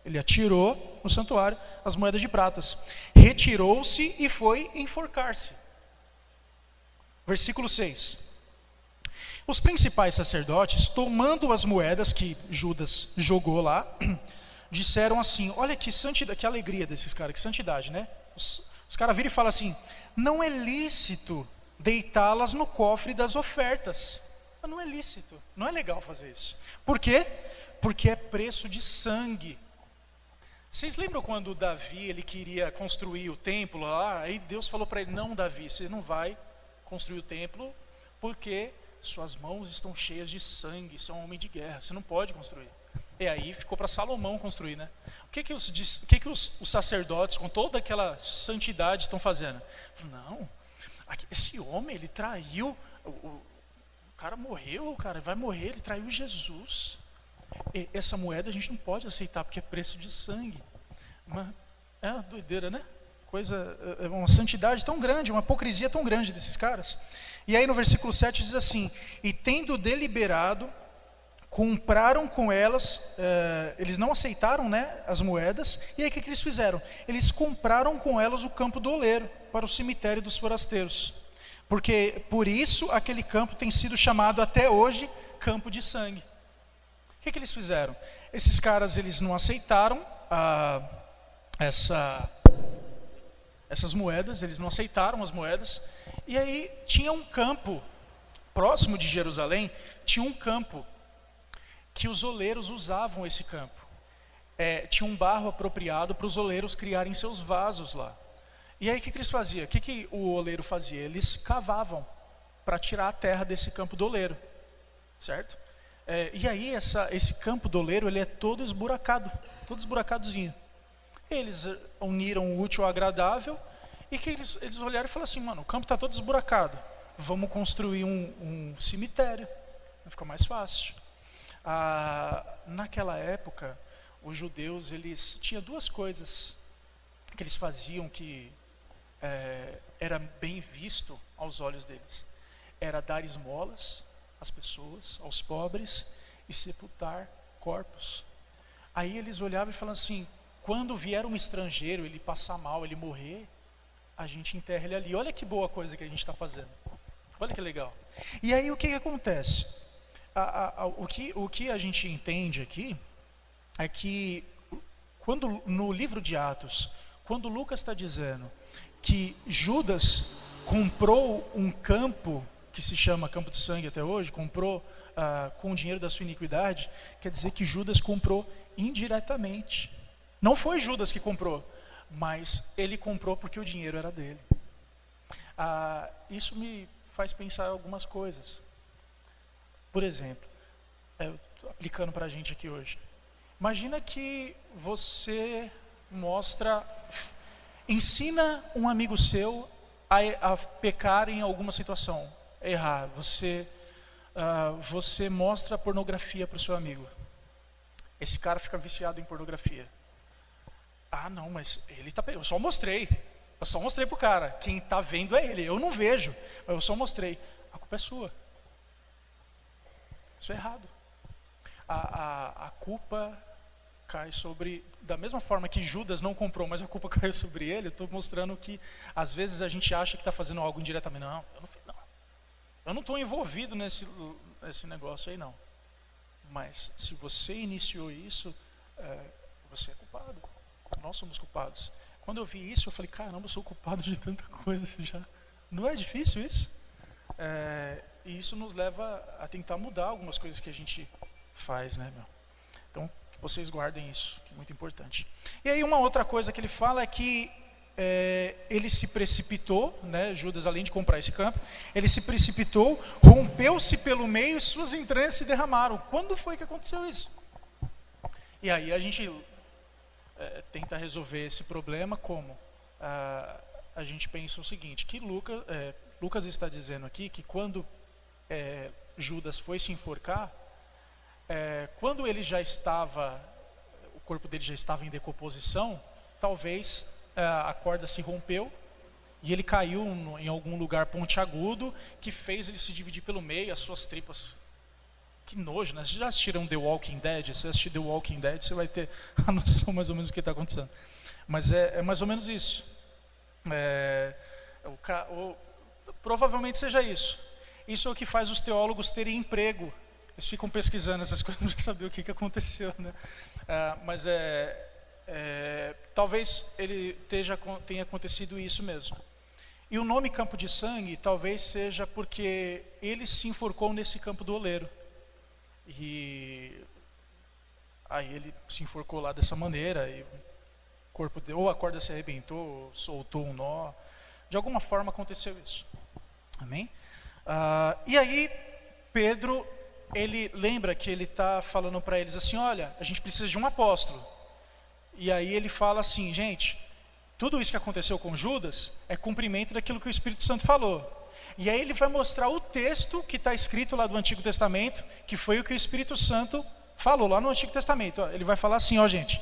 Ele atirou no santuário as moedas de pratas. Retirou-se e foi enforcar-se. Versículo 6. Os principais sacerdotes, tomando as moedas que Judas jogou lá, disseram assim, olha que santidade, que alegria desses caras, que santidade, né? Os caras viram e falam assim, não é lícito deitá-las no cofre das ofertas. Não é lícito, não é legal fazer isso. Por quê? Porque é preço de sangue. Vocês lembram quando Davi, ele queria construir o templo lá, aí Deus falou para ele, não Davi, você não vai construir o templo, porque suas mãos estão cheias de sangue, você é um homem de guerra, você não pode construir. E aí ficou para Salomão construir, né? O que os sacerdotes, com toda aquela santidade, estão fazendo? Não, esse homem, ele traiu cara morreu, cara, vai morrer, ele traiu Jesus. E essa moeda a gente não pode aceitar porque é preço de sangue. É uma doideira, né? Uma santidade tão grande, uma hipocrisia tão grande desses caras. E aí no versículo 7 diz assim: e tendo deliberado, compraram com elas, eles não aceitaram, né, as moedas, e aí o que eles fizeram? Eles compraram com elas o campo do oleiro, para o cemitério dos forasteiros, porque por isso aquele campo tem sido chamado até hoje campo de sangue. O que eles fizeram? Esses caras, eles não aceitaram essas moedas, eles não aceitaram as moedas, e aí tinha um campo, próximo de Jerusalém, tinha um campo, que os oleiros usavam esse campo. Tinha um barro apropriado para os oleiros criarem seus vasos lá. E aí o que eles faziam? O que o oleiro fazia? Eles cavavam para tirar a terra desse campo do oleiro, certo? E aí esse campo do oleiro, ele é todo esburacado, todo esburacadozinho. Eles uniram o útil ao agradável, e que eles olharam e falaram assim: mano, o campo está todo esburacado, vamos construir um cemitério, vai ficar mais fácil. Naquela época, os judeus, eles tinham duas coisas que eles faziam que era bem visto aos olhos deles: era dar esmolas às pessoas, aos pobres, e sepultar corpos. Aí eles olhavam e falavam assim: quando vier um estrangeiro, ele passar mal, ele morrer, a gente enterra ele ali. Olha que boa coisa que a gente está fazendo, olha que legal. E aí o que acontece? O que a gente entende aqui é que quando no livro de Atos, quando Lucas está dizendo que Judas comprou um campo que se chama campo de sangue até hoje, comprou com o dinheiro da sua iniquidade, quer dizer que Judas comprou indiretamente. Não foi Judas que comprou, mas ele comprou porque o dinheiro era dele. Isso me faz pensar em algumas coisas. Por exemplo, aplicando para a gente aqui hoje, imagina que você ensina um amigo seu a pecar em alguma situação, errar. Você mostra pornografia para o seu amigo. Esse cara fica viciado em pornografia. Não, mas ele tá. Eu só mostrei pro cara. Quem está vendo é ele. Eu não vejo, mas eu só mostrei. A culpa é sua. Isso é errado. A culpa cai sobre, da mesma forma que Judas não comprou, mas a culpa caiu sobre ele. Eu estou mostrando que às vezes a gente acha que está fazendo algo indiretamente. Não, eu não fiz, não. Eu não estou envolvido nesse negócio aí, não. Mas se você iniciou isso, você é culpado. Nós somos culpados. Quando eu vi isso, eu falei: caramba, eu sou culpado de tanta coisa já. Não é difícil isso? E isso nos leva a tentar mudar algumas coisas que a gente faz, né, meu? Então, vocês guardem isso, que é muito importante. E aí uma outra coisa que ele fala é que ele se precipitou, né, Judas, além de comprar esse campo, ele se precipitou, rompeu-se pelo meio e suas entranhas se derramaram. Quando foi que aconteceu isso? E aí a gente tenta resolver esse problema como? A gente pensa o seguinte, que Lucas está dizendo aqui que quando Judas foi se enforcar, quando ele o corpo dele já estava em decomposição, talvez a corda se rompeu e ele caiu em algum lugar pontiagudo que fez ele se dividir pelo meio, as suas tripas. Que nojo, né? Vocês já assistiram The Walking Dead? Se você assistir The Walking Dead, você vai ter a noção mais ou menos do que está acontecendo. Mas é mais ou menos isso. Provavelmente seja isso. Isso é o que faz os teólogos terem emprego. Eles ficam pesquisando essas coisas para saber o que aconteceu, né? Mas talvez tenha acontecido isso mesmo. E o nome campo de sangue talvez seja porque ele se enforcou nesse campo do oleiro. E aí ele se enforcou lá dessa maneira, e o corpo ou a corda se arrebentou, ou soltou um nó. De alguma forma aconteceu isso. Amém? E aí Pedro, ele lembra que ele está falando para eles assim: olha, a gente precisa de um apóstolo. E aí ele fala assim: gente, tudo isso que aconteceu com Judas é cumprimento daquilo que o Espírito Santo falou. E aí ele vai mostrar o texto que está escrito lá do Antigo Testamento, que foi o que o Espírito Santo falou lá no Antigo Testamento. Ele vai falar assim, ó gente,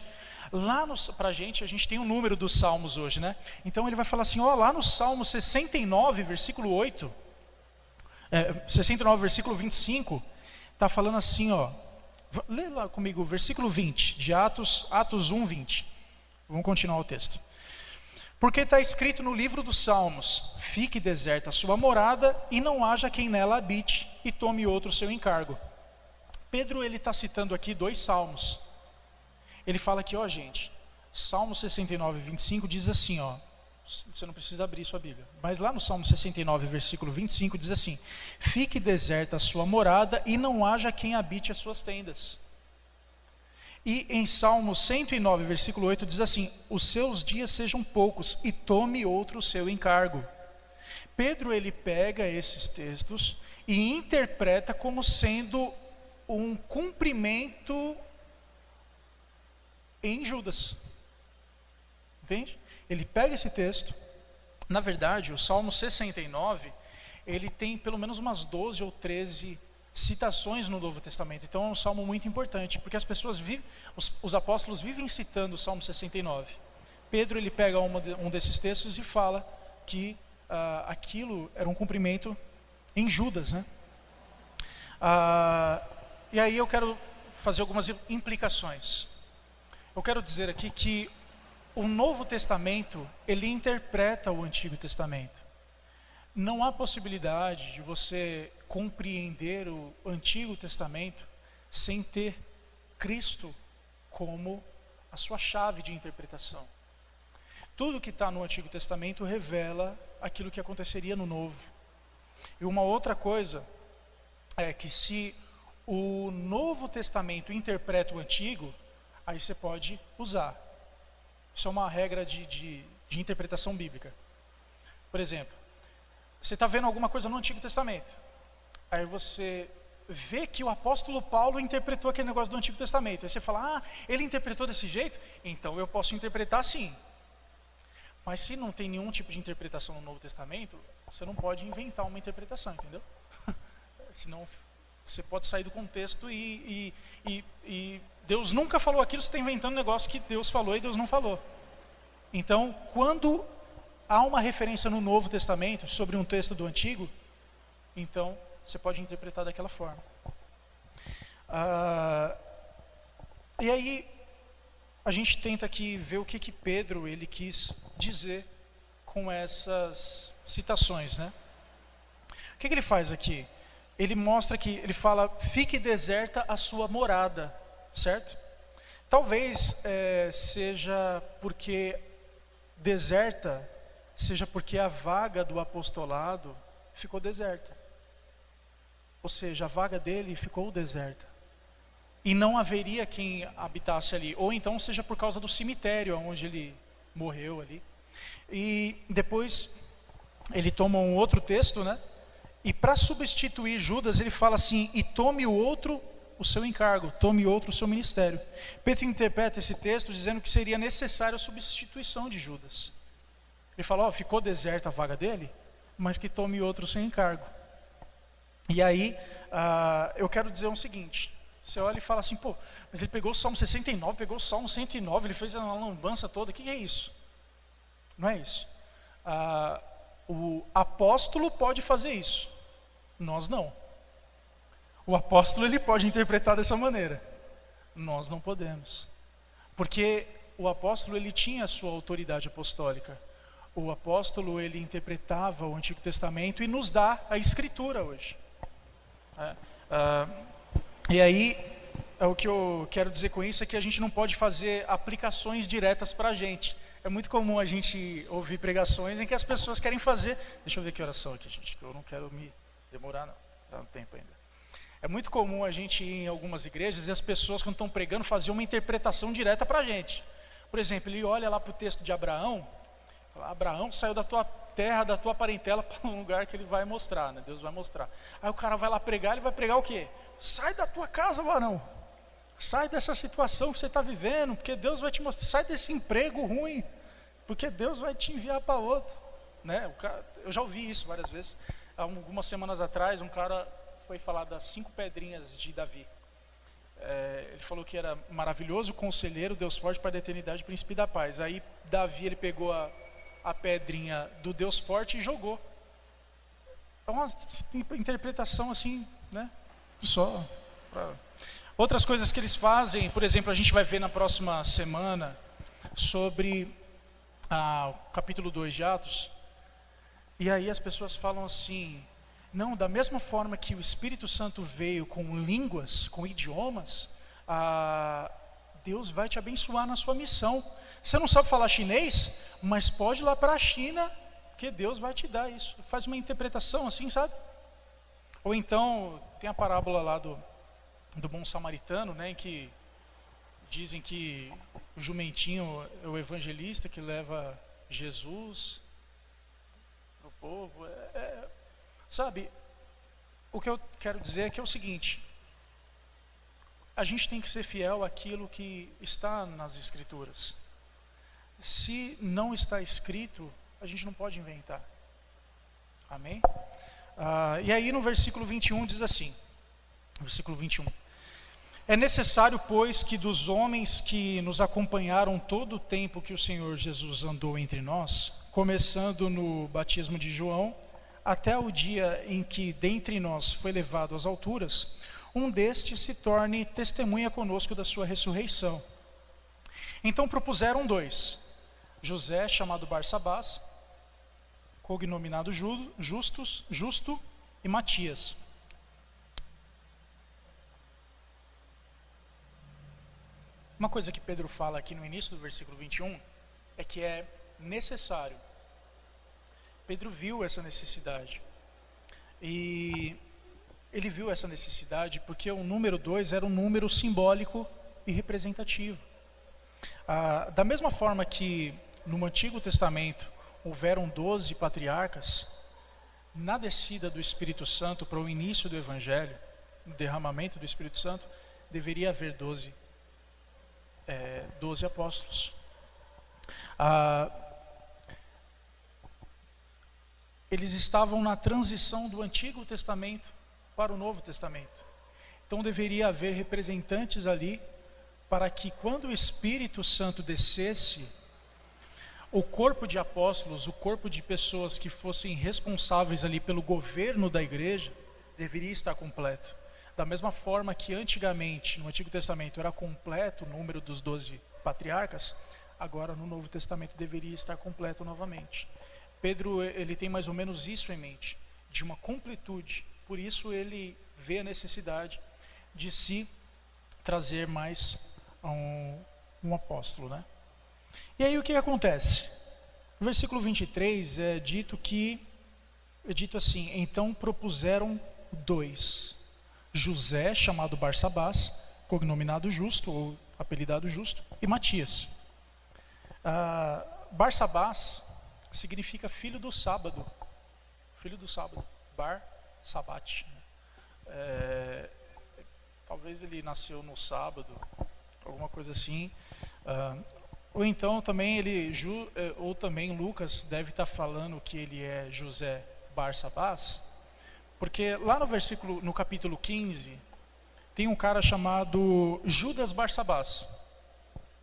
pra gente, a gente tem um número dos salmos hoje, né? Então ele vai falar assim, ó, lá no Salmo 69, versículo 8, 69, versículo 25, está falando assim, ó, lê lá comigo o versículo 20, de Atos 1, 20. Vamos continuar o texto. Porque está escrito no livro dos Salmos, fique deserta a sua morada e não haja quem nela habite e tome outro seu encargo. Pedro, ele está citando aqui 2 salmos. Ele fala aqui, ó gente, Salmo 69, 25 diz assim, ó, você não precisa abrir sua Bíblia, mas lá no Salmo 69, versículo 25 diz assim, fique deserta a sua morada e não haja quem habite as suas tendas. E em Salmo 109, versículo 8 diz assim, os seus dias sejam poucos e tome outro seu encargo. Pedro, ele pega esses textos e interpreta como sendo um cumprimento em Judas. Entende? Ele pega esse texto, na verdade, o Salmo 69, ele tem pelo menos umas 12 ou 13 citações no Novo Testamento. Então é um salmo muito importante, porque as pessoas os apóstolos vivem citando o Salmo 69. Pedro, ele pega um desses textos e fala que aquilo era um cumprimento em Judas, né? E aí eu quero fazer algumas implicações. Eu quero dizer aqui que o Novo Testamento, ele interpreta o Antigo Testamento. Não há possibilidade de você compreender o Antigo Testamento sem ter Cristo como a sua chave de interpretação. Tudo que está no Antigo Testamento revela aquilo que aconteceria no Novo. E uma outra coisa é que se o Novo Testamento interpreta o Antigo, aí você pode usar. Isso é uma regra de interpretação bíblica. Por exemplo, você está vendo alguma coisa no Antigo Testamento, aí você vê que o apóstolo Paulo interpretou aquele negócio do Antigo Testamento, aí você fala, ele interpretou desse jeito? Então eu posso interpretar assim. Mas se não tem nenhum tipo de interpretação no Novo Testamento, você não pode inventar uma interpretação, entendeu? Senão você pode sair do contexto e Deus nunca falou aquilo, você está inventando um negócio que Deus falou e Deus não falou. Então, quando há uma referência no Novo Testamento sobre um texto do Antigo, então você pode interpretar daquela forma. E aí a gente tenta aqui ver o que Pedro ele quis dizer com essas citações, né? O que ele faz aqui? Ele mostra que, ele fala, fique deserta a sua morada, certo? Talvez seja porque deserta, seja porque a vaga do apostolado ficou deserta. Ou seja, a vaga dele ficou deserta. E não haveria quem habitasse ali. Ou então seja por causa do cemitério onde ele morreu ali. E depois ele toma um outro texto, né? E para substituir Judas, ele fala assim, e tome o outro o seu encargo, tome outro o seu ministério. Pedro interpreta esse texto dizendo que seria necessária a substituição de Judas. Ele fala, ficou deserta a vaga dele, mas que tome outro o seu encargo. E aí, eu quero dizer o seguinte, você olha e fala assim, mas ele pegou o Salmo 69, pegou o Salmo 109, ele fez a lambança toda, o que é isso? Não é isso. O apóstolo pode fazer isso, nós não. O apóstolo ele pode interpretar dessa maneira, nós não podemos. Porque o apóstolo ele tinha a sua autoridade apostólica. O apóstolo ele interpretava o Antigo Testamento e nos dá a Escritura hoje. E aí, o que eu quero dizer com isso é que a gente não pode fazer aplicações diretas para a gente. É muito comum a gente ouvir pregações em que as pessoas querem fazer... Deixa eu ver que oração aqui, gente, que eu não quero me demorar não, dá um tempo ainda. É muito comum a gente ir em algumas igrejas e as pessoas quando estão pregando fazer uma interpretação direta para a gente. Por exemplo, ele olha lá para o texto de Abraão, fala, Abraão saiu da tua terra, da tua parentela para um lugar que ele vai mostrar, né? Deus vai mostrar. Aí o cara vai lá pregar, ele vai pregar o quê? Sai da tua casa, varão. Sai dessa situação que você está vivendo, porque Deus vai te mostrar. Sai desse emprego ruim, porque Deus vai te enviar para outro, né? Eu já ouvi isso várias vezes. há algumas semanas atrás, um cara foi falar das 5 pedrinhas de Davi. Ele falou que era maravilhoso, conselheiro, Deus forte, Pai da eternidade, príncipe da paz. Aí Davi, ele pegou a pedrinha do Deus forte e jogou. É uma interpretação assim, né? Só pra... Outras coisas que eles fazem, por exemplo, a gente vai ver na próxima semana sobre o capítulo 2 de Atos. E aí as pessoas falam assim: não, da mesma forma que o Espírito Santo veio com línguas, com idiomas, Deus vai te abençoar na sua missão. Você não sabe falar chinês, mas pode ir lá para a China, que Deus vai te dar isso. Faz uma interpretação assim, sabe? Ou então, tem a parábola lá do bom samaritano, né, em que dizem que o jumentinho é o evangelista que leva Jesus para o povo. Sabe, o que eu quero dizer é que é o seguinte: a gente tem que ser fiel àquilo que está nas Escrituras. Se não está escrito, a gente não pode inventar. Amém? E aí no versículo 21 diz assim, versículo 21: é necessário, pois, que dos homens que nos acompanharam todo o tempo que o Senhor Jesus andou entre nós, começando no batismo de João, até o dia em que dentre nós foi levado às alturas, um destes se torne testemunha conosco da sua ressurreição. Então propuseram 2, José, chamado Barsabás, cognominado Justo, e Matias. Uma coisa que Pedro fala aqui no início do versículo 21 é que é necessário. Pedro viu essa necessidade. E ele viu essa necessidade porque o número 2 era um número simbólico e representativo. Da mesma forma que no Antigo Testamento houveram 12 patriarcas, na descida do Espírito Santo para o início do Evangelho, no derramamento do Espírito Santo, deveria haver 12 apóstolos. Eles estavam na transição do Antigo Testamento para o Novo Testamento. Então deveria haver representantes ali para que quando o Espírito Santo descesse, o corpo de apóstolos, o corpo de pessoas que fossem responsáveis ali pelo governo da igreja, deveria estar completo. Da mesma forma que antigamente, no Antigo Testamento, era completo o número dos 12 patriarcas, agora no Novo Testamento deveria estar completo novamente. Pedro, ele tem mais ou menos isso em mente, de uma completude. Por isso ele vê a necessidade de se trazer mais um apóstolo, né? E aí o que acontece? No versículo 23 é dito assim: então propuseram 2, José, chamado Barsabás, cognominado Justo, ou apelidado Justo, e Matias. Barsabás significa filho do sábado. Filho do sábado. Bar Sabat. Talvez ele nasceu no sábado, alguma coisa assim. Ou então também ou também Lucas deve estar falando que ele é José Barsabás, porque lá no capítulo 15, tem um cara chamado Judas Barsabás.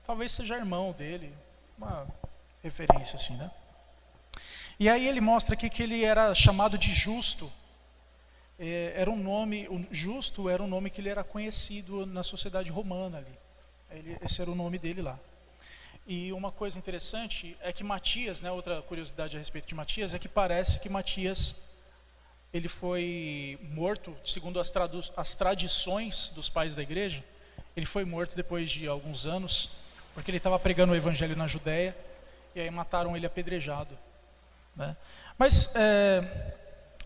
Talvez seja irmão dele, uma referência assim, né? E aí ele mostra aqui que ele era chamado de Justo. Era um nome, o Justo era um nome que ele era conhecido na sociedade romana ali. Esse era o nome dele lá. E uma coisa interessante é que Matias, né, outra curiosidade a respeito de Matias, é que parece que Matias, ele foi morto, segundo as tradições dos pais da igreja, ele foi morto depois de alguns anos, porque ele estava pregando o evangelho na Judéia, e aí mataram ele apedrejado, né? Mas,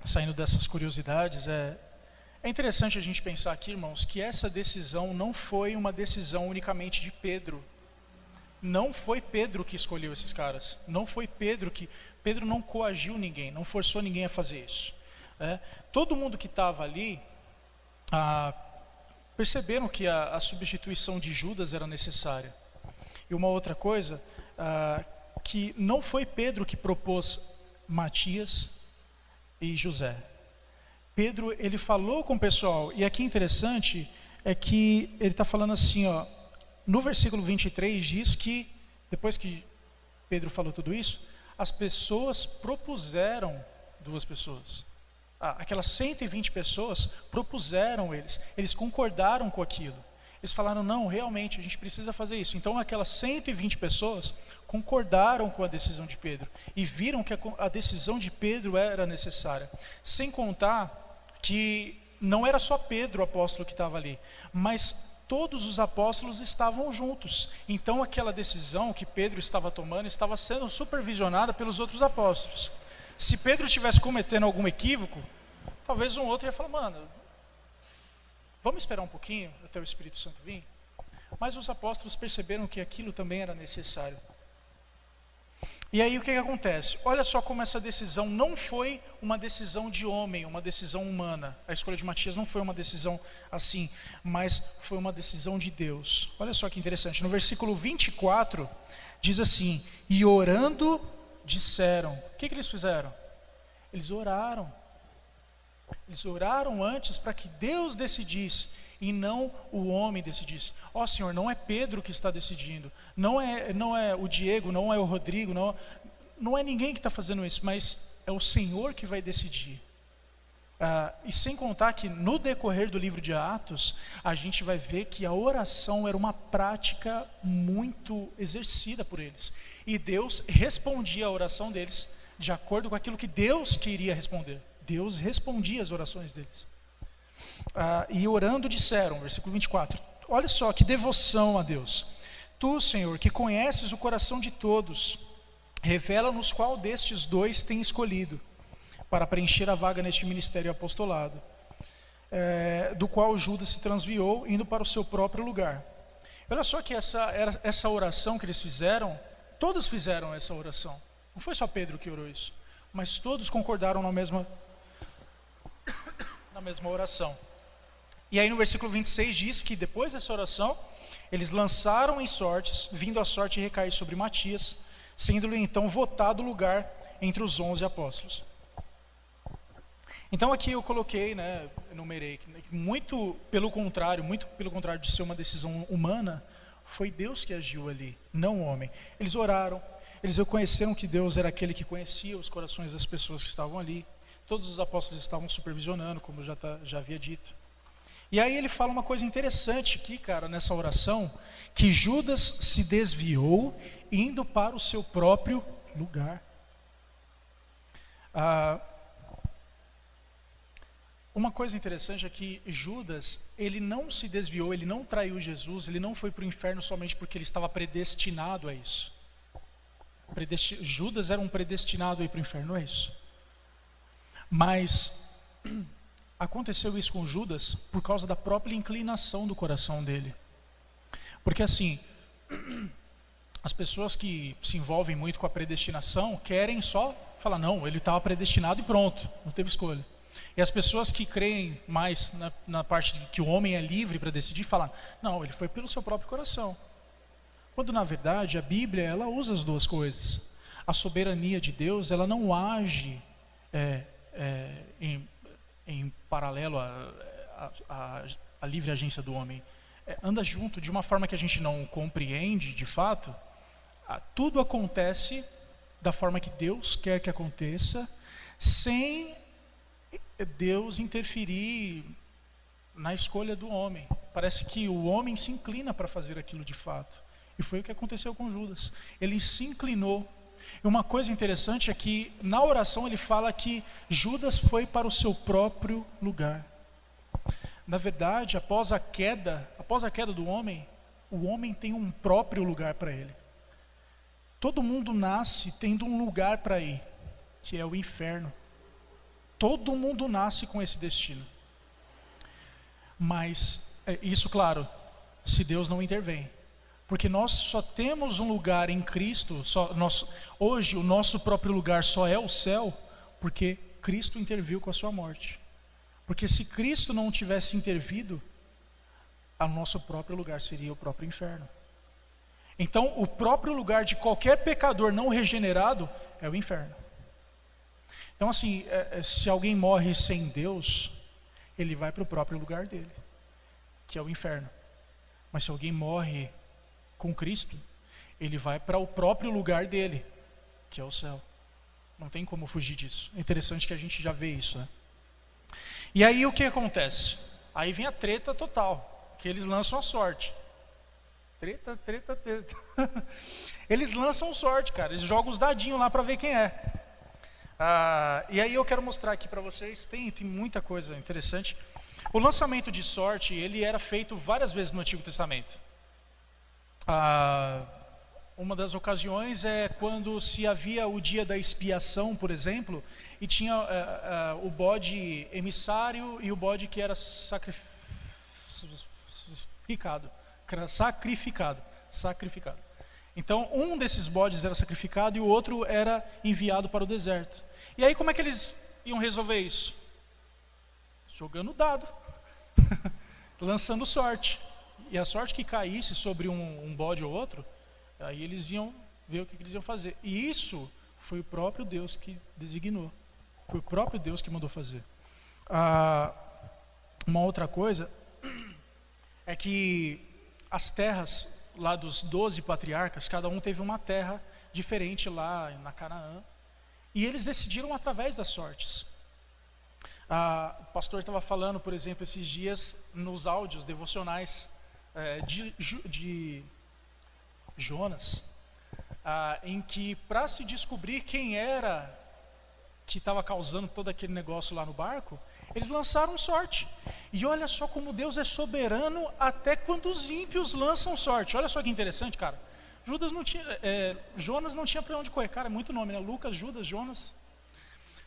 saindo dessas curiosidades, é interessante a gente pensar aqui, irmãos, que essa decisão não foi uma decisão unicamente de Pedro. Não foi Pedro que escolheu esses caras. Pedro não coagiu ninguém, não forçou ninguém a fazer isso. Todo mundo que estava ali perceberam que a substituição de Judas era necessária. E uma outra coisa, que não foi Pedro que propôs Matias e José. Pedro, ele falou com o pessoal, e aqui interessante é que ele está falando assim, ó, no versículo 23 diz que, depois que Pedro falou tudo isso, as pessoas propuseram duas pessoas. Aquelas 120 pessoas propuseram eles concordaram com aquilo. Eles falaram, não, realmente, a gente precisa fazer isso. Então aquelas 120 pessoas concordaram com a decisão de Pedro e viram que a decisão de Pedro era necessária. Sem contar que não era só Pedro o apóstolo que estava ali, mas todos os apóstolos estavam juntos. Então aquela decisão que Pedro estava tomando estava sendo supervisionada pelos outros apóstolos. Se Pedro estivesse cometendo algum equívoco, talvez um outro ia falar, mano, vamos esperar um pouquinho até o Espírito Santo vir? Mas os apóstolos perceberam que aquilo também era necessário. E aí o que acontece? Olha só como essa decisão não foi uma decisão de homem, uma decisão humana. A escolha de Matias não foi uma decisão assim, mas foi uma decisão de Deus. Olha só que interessante, no versículo 24 diz assim, e orando disseram. O que eles fizeram? Eles oraram. Eles oraram antes para que Deus decidisse e não o homem decidisse. Ó Senhor, não é Pedro que está decidindo, não é o Diego, não é o Rodrigo, não é ninguém que está fazendo isso, mas é o Senhor que vai decidir. E sem contar que no decorrer do livro de Atos, a gente vai ver que a oração era uma prática muito exercida por eles. E Deus respondia a oração deles de acordo com aquilo que Deus queria responder. Deus respondia as orações deles. E orando disseram, versículo 24, olha só que devoção a Deus. Tu, Senhor, que conheces o coração de todos, revela-nos qual destes dois tem escolhido para preencher a vaga neste ministério e apostolado, do qual Judas se transviou, indo para o seu próprio lugar. Olha só que essa oração que eles fizeram, todos fizeram essa oração. Não foi só Pedro que orou isso, mas todos concordaram na mesma oração. E aí no versículo 26 diz que depois dessa oração, eles lançaram em sortes, vindo a sorte recair sobre Matias, sendo-lhe então votado lugar entre os 11 apóstolos. Então aqui eu coloquei, enumerei, muito pelo contrário de ser uma decisão humana, foi Deus que agiu ali, não o homem. Eles oraram, eles reconheceram que Deus era aquele que conhecia os corações das pessoas que estavam ali. Todos os apóstolos estavam supervisionando, como eu já havia dito. E aí ele fala uma coisa interessante aqui, cara, nessa oração, que Judas se desviou, indo para o seu próprio lugar. Uma coisa interessante é que Judas, ele não se desviou, ele não traiu Jesus, ele não foi para o inferno somente porque ele estava predestinado a isso. Judas era um predestinado a ir para o inferno, não é isso? Mas aconteceu isso com Judas por causa da própria inclinação do coração dele. Porque assim, as pessoas que se envolvem muito com a predestinação querem só falar, não, ele estava predestinado e pronto, não teve escolha. E as pessoas que creem mais na parte de que o homem é livre para decidir, falam, não, ele foi pelo seu próprio coração. Quando na verdade a Bíblia, ela usa as duas coisas. A soberania de Deus, ela não age em paralelo à livre agência do homem. Anda junto de uma forma que a gente não compreende de fato. Tudo acontece da forma que Deus quer que aconteça, sem Deus interferir na escolha do homem. Parece que o homem se inclina para fazer aquilo de fato. E foi o que aconteceu com Judas. Ele se inclinou. E uma coisa interessante é que na oração ele fala que Judas foi para o seu próprio lugar. Na verdade, após a queda do homem, o homem tem um próprio lugar para ele. Todo mundo nasce tendo um lugar para ir, que é o inferno. Todo mundo nasce com esse destino. Mas, isso claro, se Deus não intervém. Porque nós só temos um lugar em Cristo, hoje o nosso próprio lugar só é o céu, porque Cristo interviu com a sua morte. Porque se Cristo não tivesse intervido, o nosso próprio lugar seria o próprio inferno. Então o próprio lugar de qualquer pecador não regenerado é o inferno. Então assim, se alguém morre sem Deus, ele vai para o próprio lugar dele, que é o inferno. Mas se alguém morre com Cristo, ele vai para o próprio lugar dele, que é o céu. Não tem como fugir disso. É interessante que a gente já vê isso, né? E aí o que acontece? Aí vem a treta total, que eles lançam a sorte. Treta. Eles lançam sorte, cara. Eles jogam os dadinhos lá para ver quem é. E aí eu quero mostrar aqui para vocês, tem muita coisa interessante. O lançamento de sorte, ele era feito várias vezes no Antigo Testamento. Uma das ocasiões é quando se havia o dia da expiação, por exemplo, e tinha o bode emissário e o bode que era sacrificado. Então, um desses bodes era sacrificado e o outro era enviado para o deserto. E aí, como é que eles iam resolver isso? Jogando dado, lançando sorte. E a sorte que caísse sobre um bode ou outro, aí eles iam ver o que eles iam fazer. E isso foi o próprio Deus que designou. Foi o próprio Deus que mandou fazer. Uma outra coisa é que as terras lá dos 12 patriarcas, cada um teve uma terra diferente lá na Canaã. E eles decidiram através das sortes. O pastor estava falando, por exemplo, esses dias nos áudios devocionais de Jonas, em que para se descobrir quem era que estava causando todo aquele negócio lá no barco, eles lançaram sorte. E olha só como Deus é soberano até quando os ímpios lançam sorte. Olha só que interessante, cara. Jonas não tinha para onde correr. Cara, é muito nome, né? Lucas, Judas, Jonas.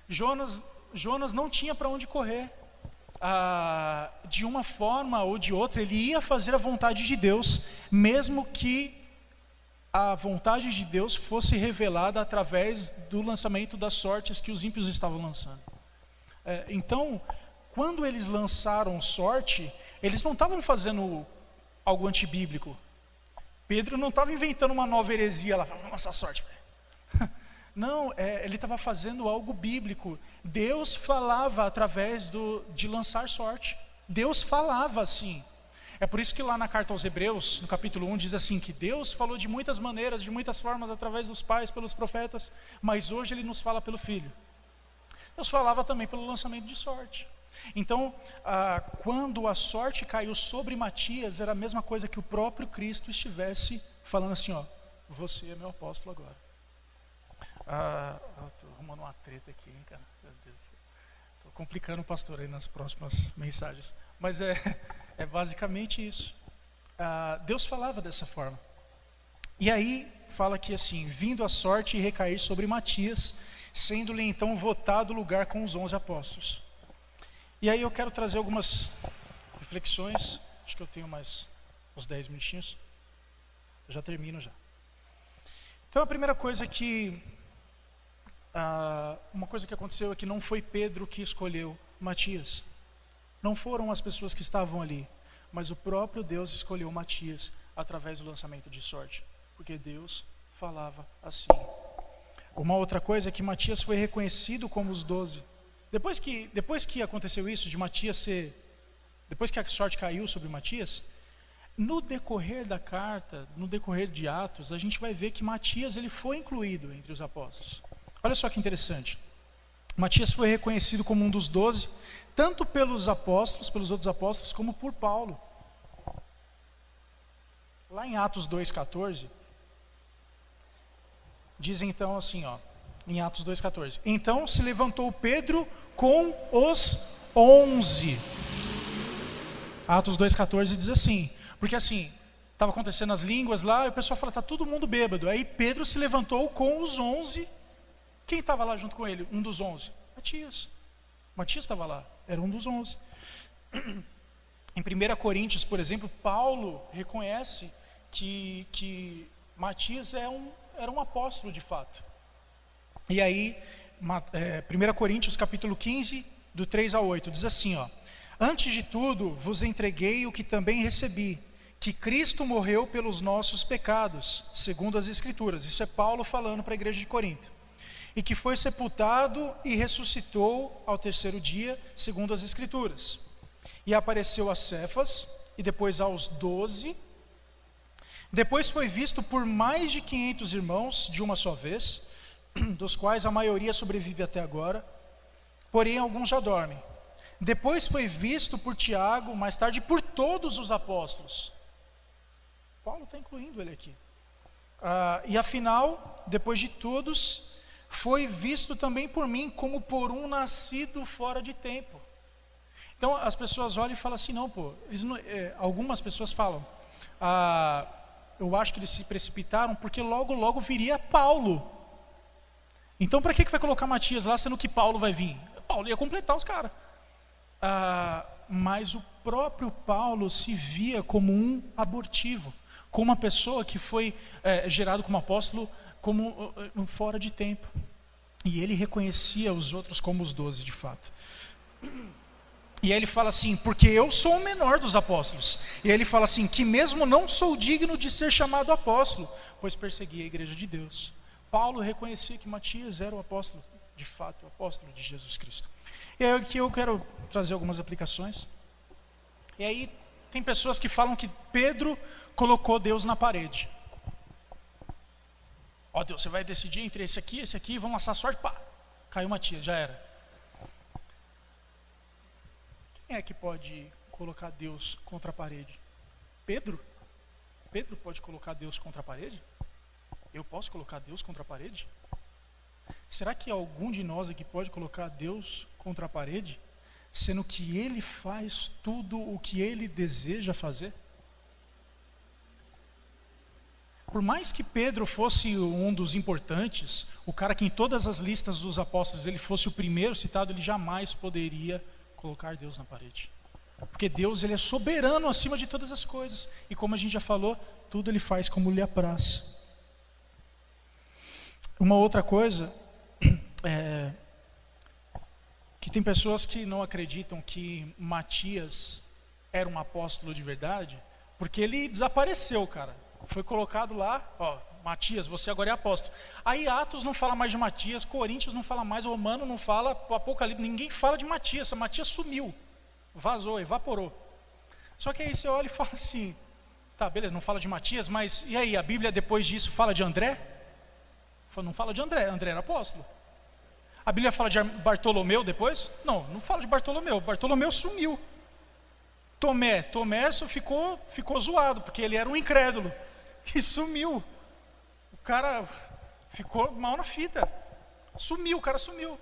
Jonas não tinha para onde correr. De uma forma ou de outra, ele ia fazer a vontade de Deus, mesmo que a vontade de Deus fosse revelada através do lançamento das sortes que os ímpios estavam lançando. Então, quando eles lançaram sorte, eles não estavam fazendo algo antibíblico. Pedro não estava inventando uma nova heresia lá, vamos lançar sorte. Não, ele estava fazendo algo bíblico. Deus falava através de lançar sorte. Deus falava assim. É por isso que lá na carta aos Hebreus, no capítulo 1, diz assim, que Deus falou de muitas maneiras, de muitas formas, através dos pais, pelos profetas, mas hoje Ele nos fala pelo Filho. Deus falava também pelo lançamento de sorte. Então, quando a sorte caiu sobre Matias, era a mesma coisa que o próprio Cristo estivesse falando assim, ó, você é meu apóstolo agora. Estou arrumando uma treta aqui, hein, cara, meu Deus. Estou complicando o pastor aí nas próximas mensagens. Mas é basicamente isso. Deus falava dessa forma. E aí, fala que assim, vindo a sorte e recair sobre Matias, sendo-lhe então votado lugar com os 11 apóstolos. E aí eu quero trazer algumas reflexões, acho que eu tenho mais uns 10 minutinhos, eu já termino já. Então a primeira coisa uma coisa que aconteceu é que não foi Pedro que escolheu Matias, não foram as pessoas que estavam ali, mas o próprio Deus escolheu Matias através do lançamento de sorte, porque Deus falava assim. Uma outra coisa é que Matias foi reconhecido como os 12. Depois que aconteceu isso, de Matias depois que a sorte caiu sobre Matias, no decorrer da carta, no decorrer de Atos, a gente vai ver que Matias ele foi incluído entre os apóstolos. Olha só que interessante. Matias foi reconhecido como um dos 12, tanto pelos apóstolos, pelos outros apóstolos, como por Paulo. Lá em Atos 2,14, diz então assim, ó, em Atos 2,14. Então se levantou Pedro com os 11. Atos 2,14 diz assim, porque assim, estava acontecendo as línguas lá, e o pessoal fala, está todo mundo bêbado. Aí Pedro se levantou com os 11. Quem estava lá junto com ele? Um dos 11? Matias. Matias estava lá, era um dos 11. Em 1 Coríntios, por exemplo, Paulo reconhece que Matias era um apóstolo de fato. E aí, 1 Coríntios capítulo 15, do 3 ao 8, diz assim, ó, antes de tudo vos entreguei o que também recebi, que Cristo morreu pelos nossos pecados, segundo as Escrituras. Isso é Paulo falando para a igreja de Corinto. e que foi sepultado e ressuscitou ao terceiro dia, segundo as Escrituras. E apareceu a Cefas, e depois aos 12. Depois foi visto por mais de 500 irmãos de uma só vez, dos quais a maioria sobrevive até agora, porém alguns já dormem. Depois foi visto por Tiago, mais tarde por todos os apóstolos. Paulo está incluindo ele aqui. E afinal, depois de todos, foi visto também por mim como por um nascido fora de tempo. Então as pessoas olham e falam assim, não, pô, algumas pessoas falam, eu acho que eles se precipitaram porque logo viria Paulo. Então para que vai colocar Matias lá, sendo que Paulo vai vir? Paulo ia completar os caras. Mas o próprio Paulo se via como um abortivo, como uma pessoa que foi gerado como apóstolo, como fora de tempo. E ele reconhecia os outros como os 12 de fato. E aí ele fala assim, porque eu sou o menor dos apóstolos. E aí ele fala assim, que mesmo não sou digno de ser chamado apóstolo, pois persegui a igreja de Deus. Paulo reconhecia que Matias era o apóstolo, de fato, o apóstolo de Jesus Cristo. E aí aqui eu quero trazer algumas aplicações. E aí tem pessoas que falam que Pedro colocou Deus na parede. Ó Deus, você vai decidir entre esse aqui, vamos lançar sorte, pá, caiu Matias, já era. Quem é que pode colocar Deus contra a parede? Pedro? Pedro pode colocar Deus contra a parede? Eu posso colocar Deus contra a parede? Será que algum de nós aqui pode colocar Deus contra a parede, sendo que Ele faz tudo o que Ele deseja fazer? Por mais que Pedro fosse um dos importantes, o cara que em todas as listas dos apóstolos ele fosse o primeiro citado, ele jamais poderia colocar Deus na parede. Porque Deus ele é soberano acima de todas as coisas. E como a gente já falou, tudo ele faz como lhe apraz. Uma outra coisa é que tem pessoas que não acreditam que Matias era um apóstolo de verdade, porque ele desapareceu, cara. Foi colocado lá, ó, Matias, você agora é apóstolo. Aí Atos não fala mais de Matias, Coríntios não fala mais, Romano não fala, Apocalipse, ninguém fala de Matias. Matias sumiu, vazou, evaporou. Só que aí você olha e fala assim, tá, beleza, não fala de Matias, mas e aí, a Bíblia depois disso fala de André? Não fala de André, André era apóstolo. A Bíblia fala de Bartolomeu depois? Não fala de Bartolomeu, Bartolomeu sumiu. Tomé só ficou zoado, porque ele era um incrédulo. E sumiu. O cara ficou mal na fita. Sumiu, o cara sumiu.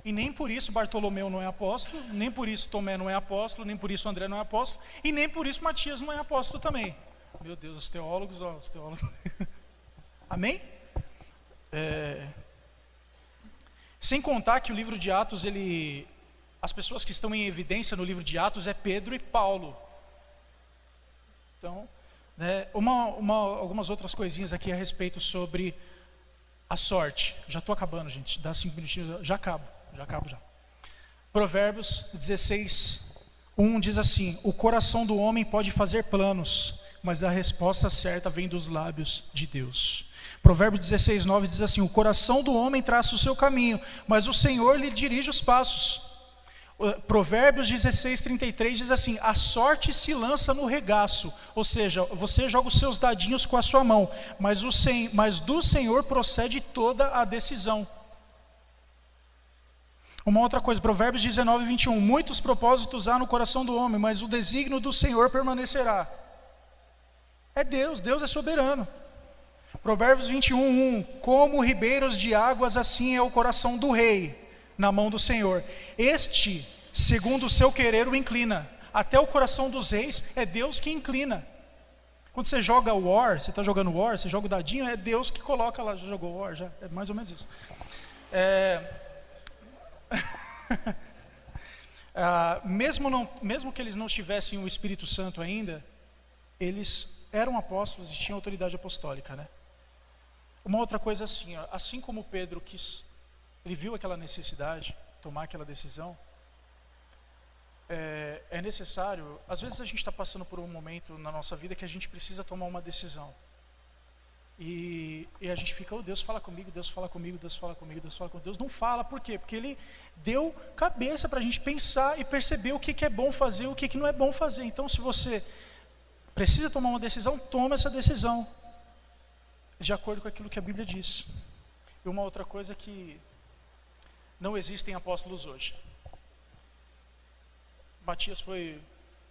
E nem por isso Bartolomeu não é apóstolo, nem por isso Tomé não é apóstolo, nem por isso André não é apóstolo, e nem por isso Matias não é apóstolo também. Meu Deus, os teólogos. Amém? Sem contar que o livro de Atos, as pessoas que estão em evidência no livro de Atos é Pedro e Paulo. Então, algumas outras coisinhas aqui a respeito sobre a sorte. Já estou acabando, gente. Dá 5 minutinhos, já acabo já. Provérbios 16:1 diz assim: o coração do homem pode fazer planos, mas a resposta certa vem dos lábios de Deus. Provérbios 16:9 diz assim: o coração do homem traça o seu caminho, mas o Senhor lhe dirige os passos. Provérbios 16:33 diz assim: a sorte se lança no regaço, ou seja, você joga os seus dadinhos com a sua mão, mas do Senhor procede toda a decisão. Uma outra coisa, Provérbios 19:21, muitos propósitos há no coração do homem, mas o desígnio do Senhor permanecerá. É Deus é soberano. Provérbios 21:1, como ribeiros de águas, assim é o coração do rei na mão do Senhor. Este, segundo o seu querer, o inclina. Até o coração dos reis é Deus que inclina. Quando você joga War, você está jogando War, você joga o dadinho, é Deus que coloca lá. Já jogou War? Já? É mais ou menos isso. Mesmo que eles não tivessem o Espírito Santo ainda, eles eram apóstolos e tinham autoridade apostólica, né? Uma outra coisa assim, assim como Pedro ele viu aquela necessidade, tomar aquela decisão, é necessário, às vezes a gente está passando por um momento na nossa vida que a gente precisa tomar uma decisão. E a gente fica, oh, Deus fala comigo, Deus fala comigo, Deus fala comigo, Deus fala comigo. Deus não fala, por quê? Porque Ele deu cabeça para a gente pensar e perceber o que é bom fazer, o que não é bom fazer. Então, se você precisa tomar uma decisão, toma essa decisão, de acordo com aquilo que a Bíblia diz. E uma outra coisa é que não existem apóstolos hoje. Matias foi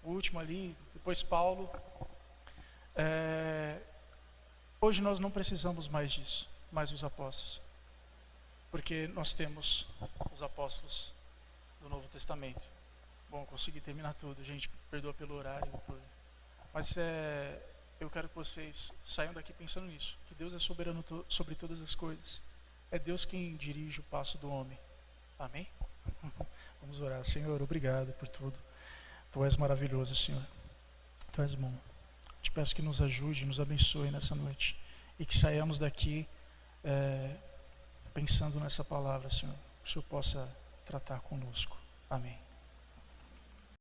o último ali, depois Paulo. Hoje nós não precisamos mais disso, mais os apóstolos, porque nós temos os apóstolos do Novo Testamento. Bom, consegui terminar tudo, gente, perdoa pelo horário, mas eu quero que vocês saiam daqui pensando nisso, que Deus é soberano sobre todas as coisas, é Deus quem dirige o passo do homem, amém? Vamos orar. Senhor, obrigado por tudo, Tu és maravilhoso, Senhor, Tu és bom. Te peço que nos ajude, nos abençoe nessa noite e que saiamos daqui pensando nessa palavra, Senhor, que o Senhor possa tratar conosco. Amém.